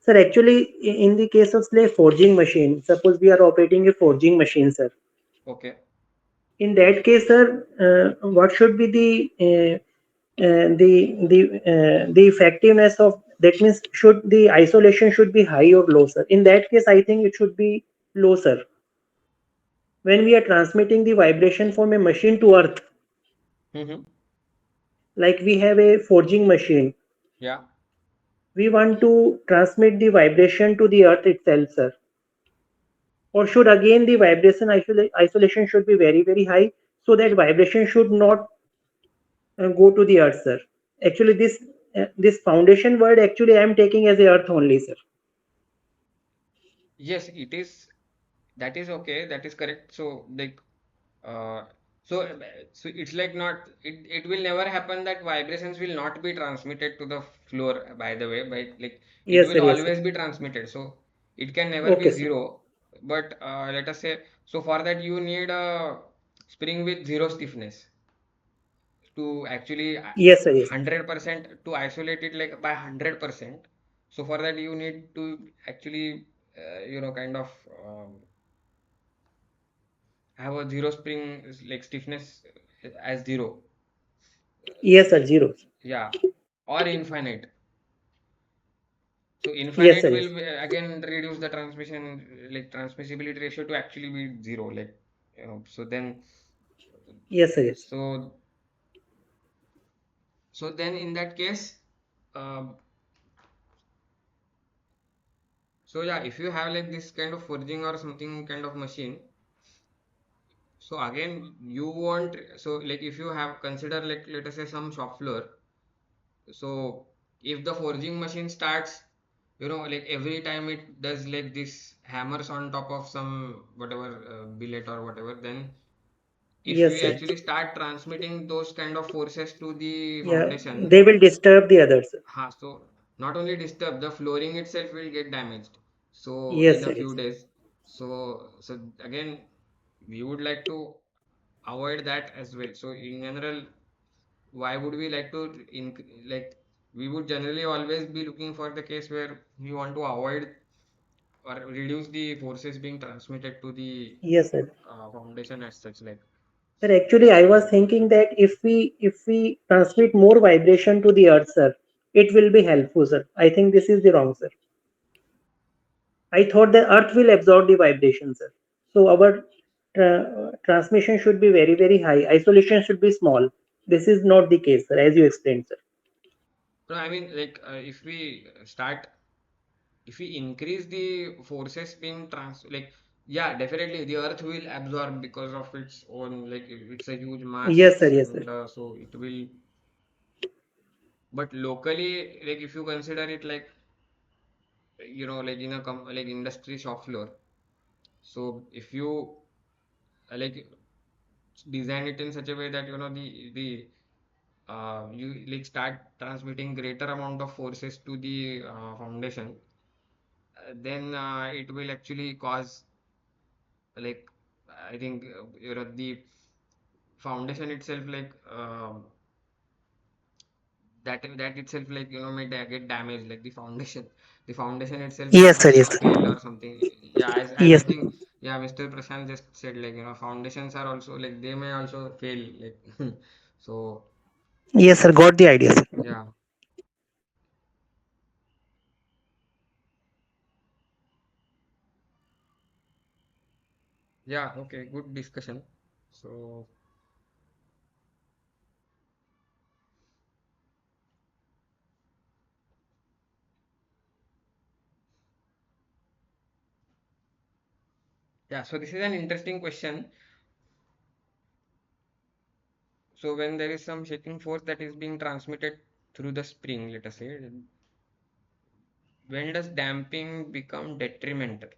Speaker 2: Sir, actually, in the case of say forging machine, suppose we are operating a forging machine, sir.
Speaker 1: okay.
Speaker 2: In that case, sir, what should be the effectiveness of that means should the isolation should be high or low, sir? In that case, I think it should be low, sir. When we are transmitting the vibration from a machine to earth,
Speaker 1: Mm-hmm.
Speaker 2: like we have a forging machine,
Speaker 1: Yeah.
Speaker 2: we want to transmit the vibration to the earth itself, sir. Or should again the vibration isolation should be very very high so that vibration should not go to the earth, sir. Actually, this foundation word actually I am taking as a earth only, sir.
Speaker 1: Yes, it is. That is okay. That is correct. So like, uh, so it's like not. It will never happen that vibrations will not be transmitted to the floor. By the way, by like it
Speaker 2: Yes,
Speaker 1: will
Speaker 2: sir. Yes, sir.
Speaker 1: always be transmitted. So it can never be
Speaker 2: Okay, sir.
Speaker 1: zero. But let us say, so for that you need a spring with zero stiffness to actually
Speaker 2: Yes, sir. Yes.
Speaker 1: 100% to isolate it like by 100%. So for that you need to actually kind of have a zero spring like stiffness as zero.
Speaker 2: Yes, sir. Zero.
Speaker 1: Yeah, or infinite. So
Speaker 2: Yes,
Speaker 1: infinite
Speaker 2: sir. Yes.
Speaker 1: will again reduce the transmission like transmissibility ratio to actually be zero, like so then
Speaker 2: Yes, sir. Yes.
Speaker 1: so so then in that case, um, so yeah, if you have like this kind of forging or something kind of machine, so again you want, so like if you have consider like let us say some shop floor, so if the forging machine starts, like every time it does like this hammers on top of some whatever billet or whatever, then if
Speaker 2: Yes,
Speaker 1: we
Speaker 2: sir.
Speaker 1: actually start transmitting those kind of forces to the
Speaker 2: Yeah,
Speaker 1: foundation,
Speaker 2: they will disturb the others, sir.
Speaker 1: so not only disturb, the flooring itself will get damaged. So
Speaker 2: Yes,
Speaker 1: in a
Speaker 2: sir.
Speaker 1: few
Speaker 2: Yes.
Speaker 1: days, so again, we would like to avoid that as well. So in general, why would we like to like we would generally always be looking for the case where we want to avoid or reduce the forces being transmitted to the
Speaker 2: Yes, sir.
Speaker 1: foundation as such, like
Speaker 2: Sir, actually, I was
Speaker 1: so.
Speaker 2: thinking that if we transmit more vibration to the earth, sir, it will be helpful, sir. I think this is the wrong, sir. I thought the earth will absorb the vibration, sir. So our transmission should be very, very high. Isolation should be small. This is not the case, sir, as you explained, sir.
Speaker 1: No, I mean, like, if we increase the forces being like, yeah, definitely the Earth will absorb because of its own, like, it's a huge
Speaker 2: Yes, sir.
Speaker 1: mass,
Speaker 2: Yes, sir.
Speaker 1: and so it will. But locally, like, if you consider it like, like in a like industry shop floor, so if you like design it in such a way that the you like start transmitting greater amount of forces to the foundation, then it will actually cause like I think the foundation itself like that itself like may get damaged, like the foundation itself
Speaker 2: Yes, sir.
Speaker 1: might
Speaker 2: Yes.
Speaker 1: fail or something. Yeah, as I
Speaker 2: Yes.
Speaker 1: think, yeah, Mr. Prashant just said, like foundations are also like they may also fail, like so
Speaker 2: Yes, sir. Got the idea, sir.
Speaker 1: yeah. Yeah, okay, good discussion. So Yeah, so this is an interesting question. So when there is some shaking force that is being transmitted through the spring, let us say, when does damping become detrimental?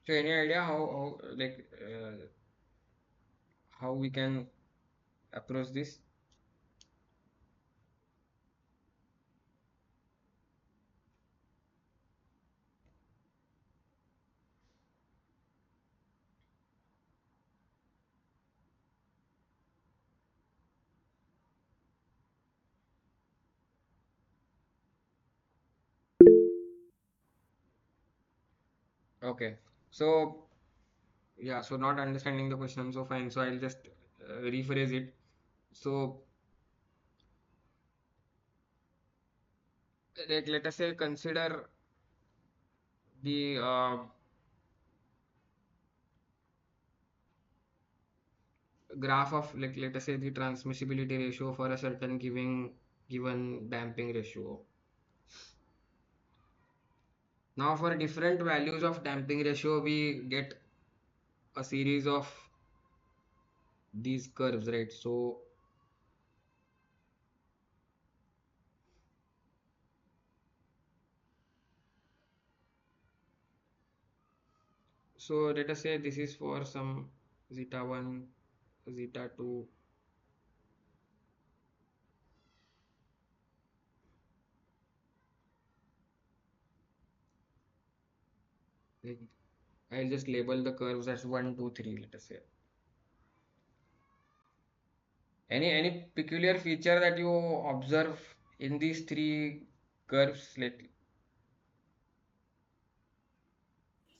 Speaker 1: So any idea how we can approach this? Okay. So yeah, so not understanding the question, so fine. So I'll just rephrase it. So like let us say consider the graph of like let us say the transmissibility ratio for a certain given damping ratio. Now for different values of damping ratio, we get a series of these curves, right? So let us say this is for some zeta 1, zeta 2. Like I'll just label the curves as 1, 2, 3, let us say. Any peculiar feature that you observe in these three curves?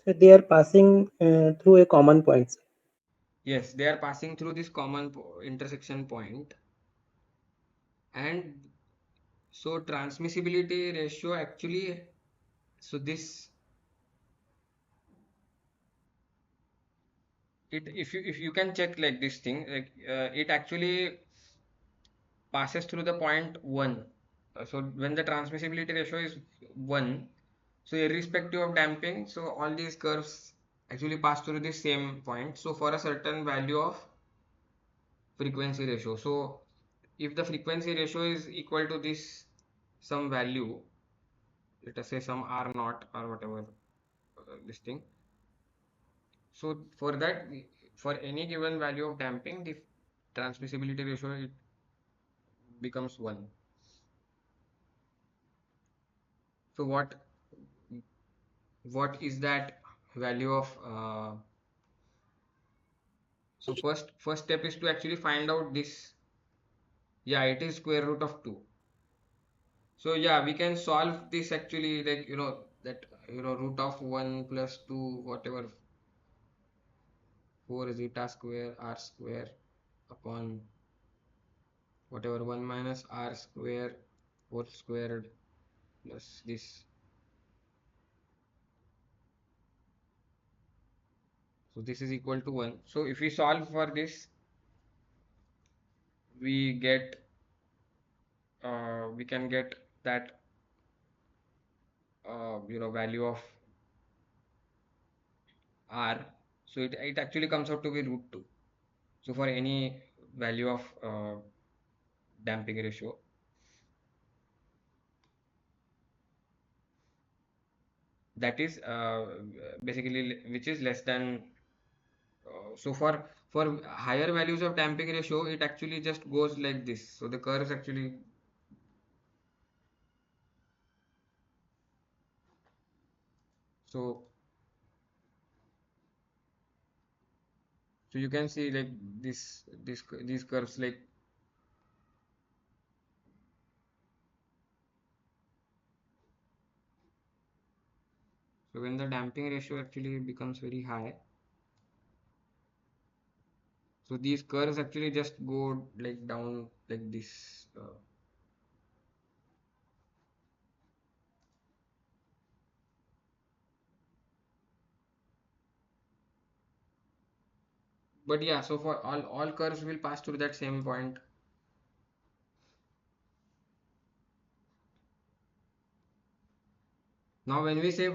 Speaker 2: So they are passing through a common point.
Speaker 1: Yes, they are passing through this common intersection point, and so transmissibility ratio actually, so this it if you can check like this thing, like it actually passes through the point 1. So when the transmissibility ratio is 1, so irrespective of damping, so all these curves actually pass through the same point. So for a certain value of frequency ratio, so if the frequency ratio is equal to this some value, let us say some r naught or whatever, this thing. So for that, for any given value of damping, the transmissibility ratio it becomes 1. So what is that value of so first step is to actually find out this. Yeah, it is square root of 2. So yeah, we can solve this actually, like that root of 1 plus 2 whatever, 4 zeta square r square upon whatever 1 minus r square whole squared plus this. So this is equal to 1. So if we solve for this, we get we can get that value of r. So it actually comes out to be root 2. So for any value of damping ratio, that is basically which is less than so for higher values of damping ratio, it actually just goes like this. So the curves actually, So so you can see like these curves, like so when the damping ratio actually becomes very high, so these curves actually just go like down like this. But yeah, so for all curves will pass through that same point. Now when we say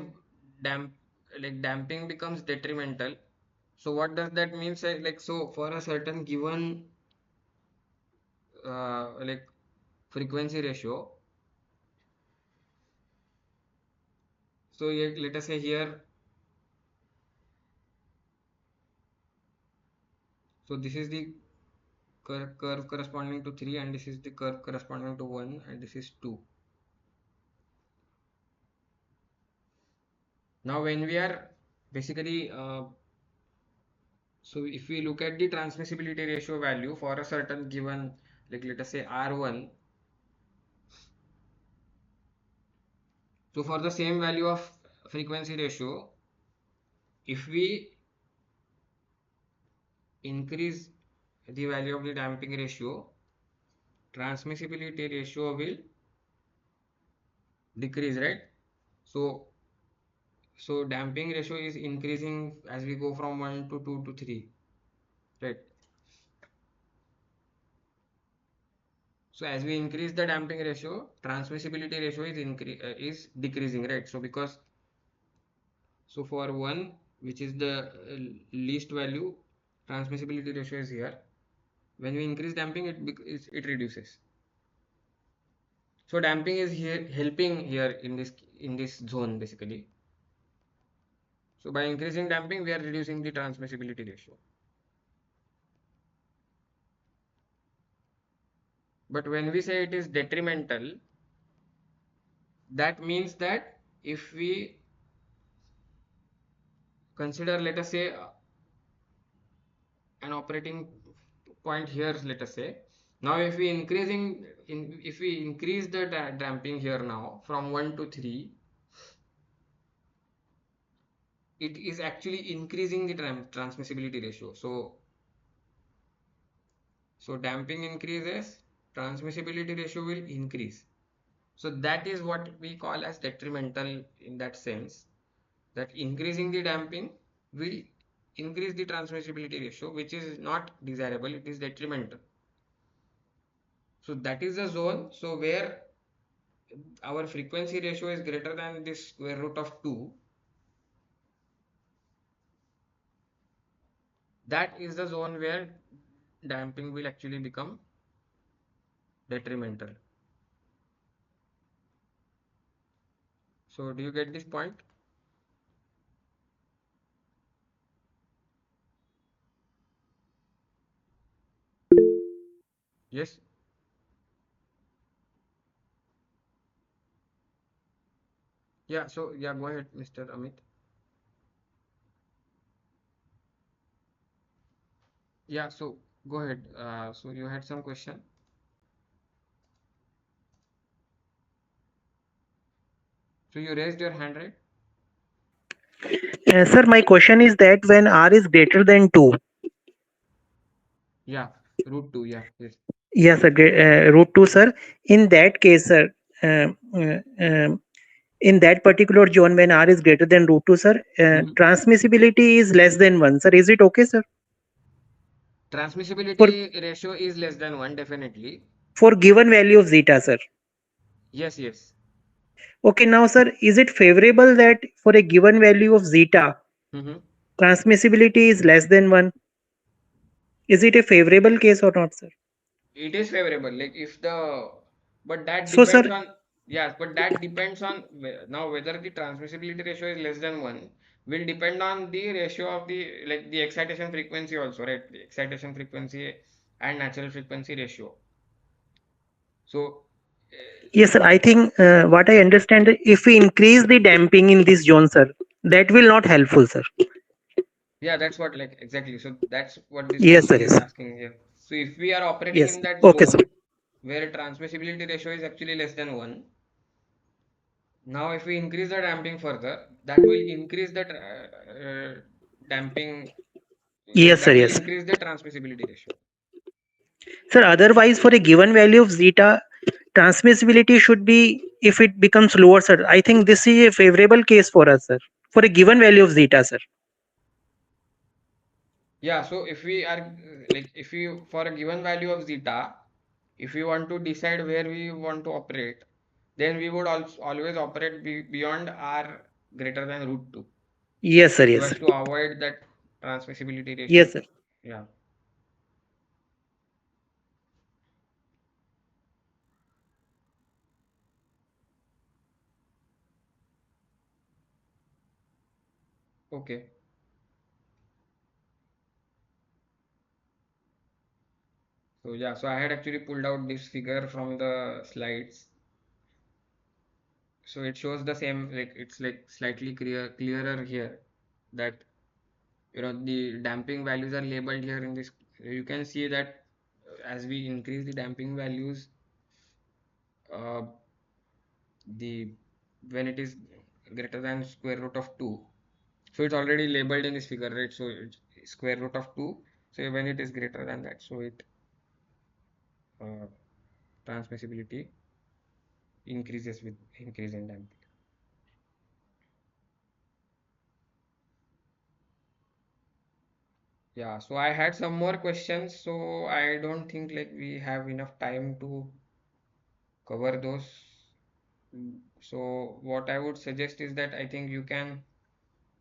Speaker 1: damp like damping becomes detrimental, so what does that mean? Say like, so for a certain given like frequency ratio, so let us say here, so this is the curve corresponding to 3, and this is the curve corresponding to 1, and this is 2. Now when we are basically so if we look at the transmissibility ratio value for a certain given, like let us say R1, so for the same value of frequency ratio, if we increase the value of the damping ratio, transmissibility ratio will decrease, right? So so damping ratio is increasing as we go from 1 to 2 to 3, right? So as we increase the damping ratio, transmissibility ratio is decreasing, right? So because, so for 1, which is the least value, transmissibility ratio is here. When we increase damping, it reduces. So damping is here helping here in this zone basically. So by increasing damping, we are reducing the transmissibility ratio. But when we say it is detrimental, that means that if we consider, let us say, an operating point here, let us say, now if we if we increase the damping here now from 1 to 3, it is actually increasing the transmissibility ratio. So damping increases, transmissibility ratio will increase. So that is what we call as detrimental, in that sense that increasing the damping will increase the transmissibility ratio, which is not desirable, it is detrimental. So that is the zone, so where our frequency ratio is greater than this square root of 2, that is the zone where damping will actually become detrimental. So do you get this point? Yes. Yeah, so yeah, go ahead, Mr. Amit. Yeah, so go ahead. So you had some question. So you raised your hand, right?
Speaker 2: Sir, my question is that when R is greater than 2,
Speaker 1: Yeah, root 2. Yeah, yes.
Speaker 2: yes, sir, root 2, sir. In that case, sir, uh, uh, um, in that particular zone, when R is greater than root 2, sir,
Speaker 1: Mhm.
Speaker 2: transmissibility is less than 1, sir. Is it okay, sir? For
Speaker 1: Transmissibility ratio is less than 1, definitely.
Speaker 2: for given value of zeta, sir.
Speaker 1: Yes, yes.
Speaker 2: Okay, now, sir, is it favorable that for a given value of zeta,
Speaker 1: Mhm.
Speaker 2: transmissibility is less than 1? Is it a favorable case or not, sir?
Speaker 1: It is favorable. Like if the, but that
Speaker 2: So,
Speaker 1: depends
Speaker 2: sir,
Speaker 1: on, yes, but that depends on now whether the transmissibility ratio is less than 1 will depend on the ratio of the, like the excitation frequency also, right? The excitation frequency and natural frequency ratio. So,
Speaker 2: yes, sir, I think what I understand, if we increase the damping in this zone, sir, that will not helpful, sir.
Speaker 1: Yeah, that's what like exactly. So that's what this
Speaker 2: Yes, sir.
Speaker 1: question is
Speaker 2: Yes.
Speaker 1: asking here. So if we are operating
Speaker 2: Yes.
Speaker 1: in that
Speaker 2: Okay, sir.
Speaker 1: zone where transmissibility ratio is actually less than 1, now if we increase the damping further, that will increase the damping, like
Speaker 2: Yes, sir.
Speaker 1: that will
Speaker 2: Yes.
Speaker 1: increase the transmissibility ratio.
Speaker 2: Sir, otherwise, for a given value of zeta, transmissibility should be, if it becomes lower, sir. I think this is a favorable case for us, sir. For a given value of zeta, sir.
Speaker 1: Yeah, so if we are like if we for a given value of zeta, if we want to decide where we want to operate, then we would also always operate beyond r greater than root 2,
Speaker 2: Yes, sir.
Speaker 1: so
Speaker 2: Yes, sir.
Speaker 1: as to avoid that transmissibility ratio.
Speaker 2: Yes, sir.
Speaker 1: Yeah. Okay. So yeah, so I had actually pulled out this figure from the slides. So it shows the same, like it's like slightly clearer here that the damping values are labeled here in this. You can see that as we increase the damping values, uh, the when it is greater than square root of 2, so it's already labeled in this figure, right? So it's square root of 2. So when it is greater than that, so it uh, transmissibility increases with increase in damping. Yeah, so I had some more questions, so I don't think like we have enough time to cover those. So what I would suggest is that I think you can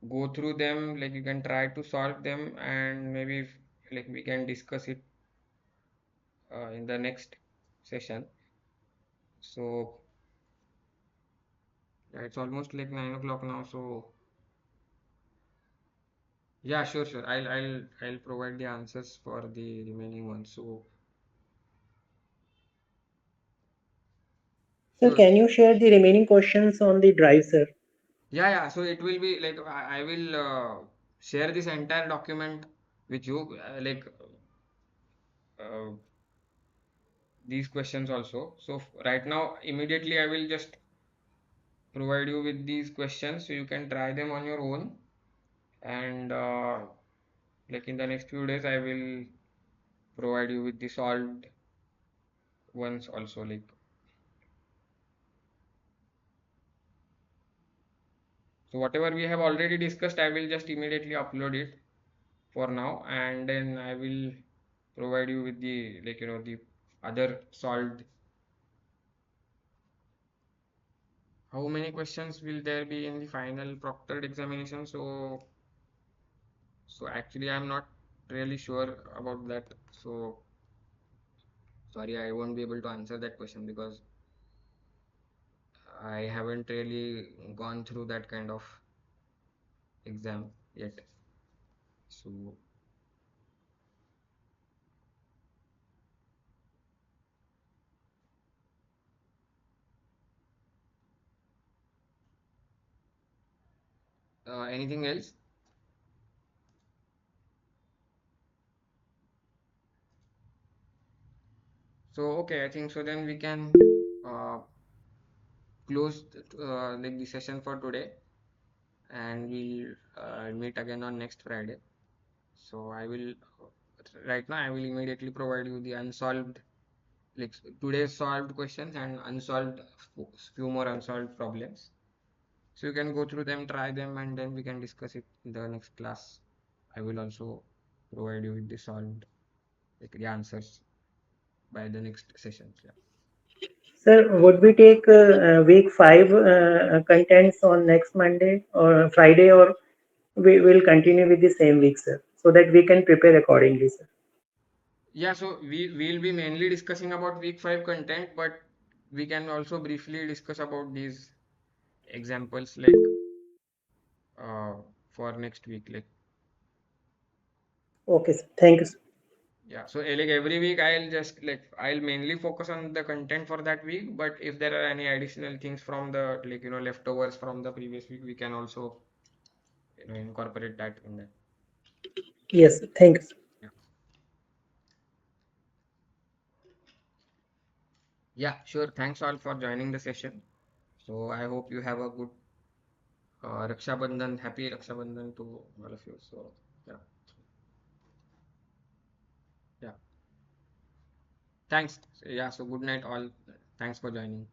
Speaker 1: go through them, like you can try to solve them, and maybe like we can discuss it in the next session. So yeah, it's almost like 9 o'clock now. So yeah, sure. I'll provide the answers for the remaining ones. So
Speaker 2: Sir,
Speaker 1: sure.
Speaker 2: can you share the remaining questions on the drive, sir?
Speaker 1: Yeah. So it will be like I will share this entire document with you, like uh, these questions also. So right now, immediately I will just provide you with these questions so you can try them on your own. And like in the next few days, I will provide you with the solved ones also. Like so, whatever we have already discussed, I will just immediately upload it for now, and then I will provide you with the the other solved. How many questions will there be in the final proctored examination? So actually, I'm not really sure about that. So sorry, I won't be able to answer that question because I haven't really gone through that kind of exam yet. So anything else? So okay, I think so. Then we can uh, close like the session for today, and we'll meet again on next Friday. So I will right now I will immediately provide you the unsolved, like today's solved questions and unsolved few more unsolved problems. So you can go through them, try them, and then we can discuss it in the next class. I will also provide you with the solved, like the answers by the next sessions. Yeah.
Speaker 2: Sir, would we take week five contents on next Monday or Friday, or we will continue with the same week, sir, so that we can prepare accordingly, sir?
Speaker 1: Yeah, so we'll be mainly discussing about week 5 content, but we can also briefly discuss about these examples like uh, for next week. Like
Speaker 2: Okay, sir. Thank you, sir.
Speaker 1: yeah, so like every week I'll just like I'll mainly focus on the content for that week, but if there are any additional things from the leftovers from the previous week, we can also incorporate that in that.
Speaker 2: Yes, thanks.
Speaker 1: Yeah. Yeah, sure. Thanks all for joining the session. So I hope you have a good Raksha Bandhan, happy Raksha Bandhan to all of you. So yeah, yeah. Thanks. Yeah. So good night all. Thanks for joining.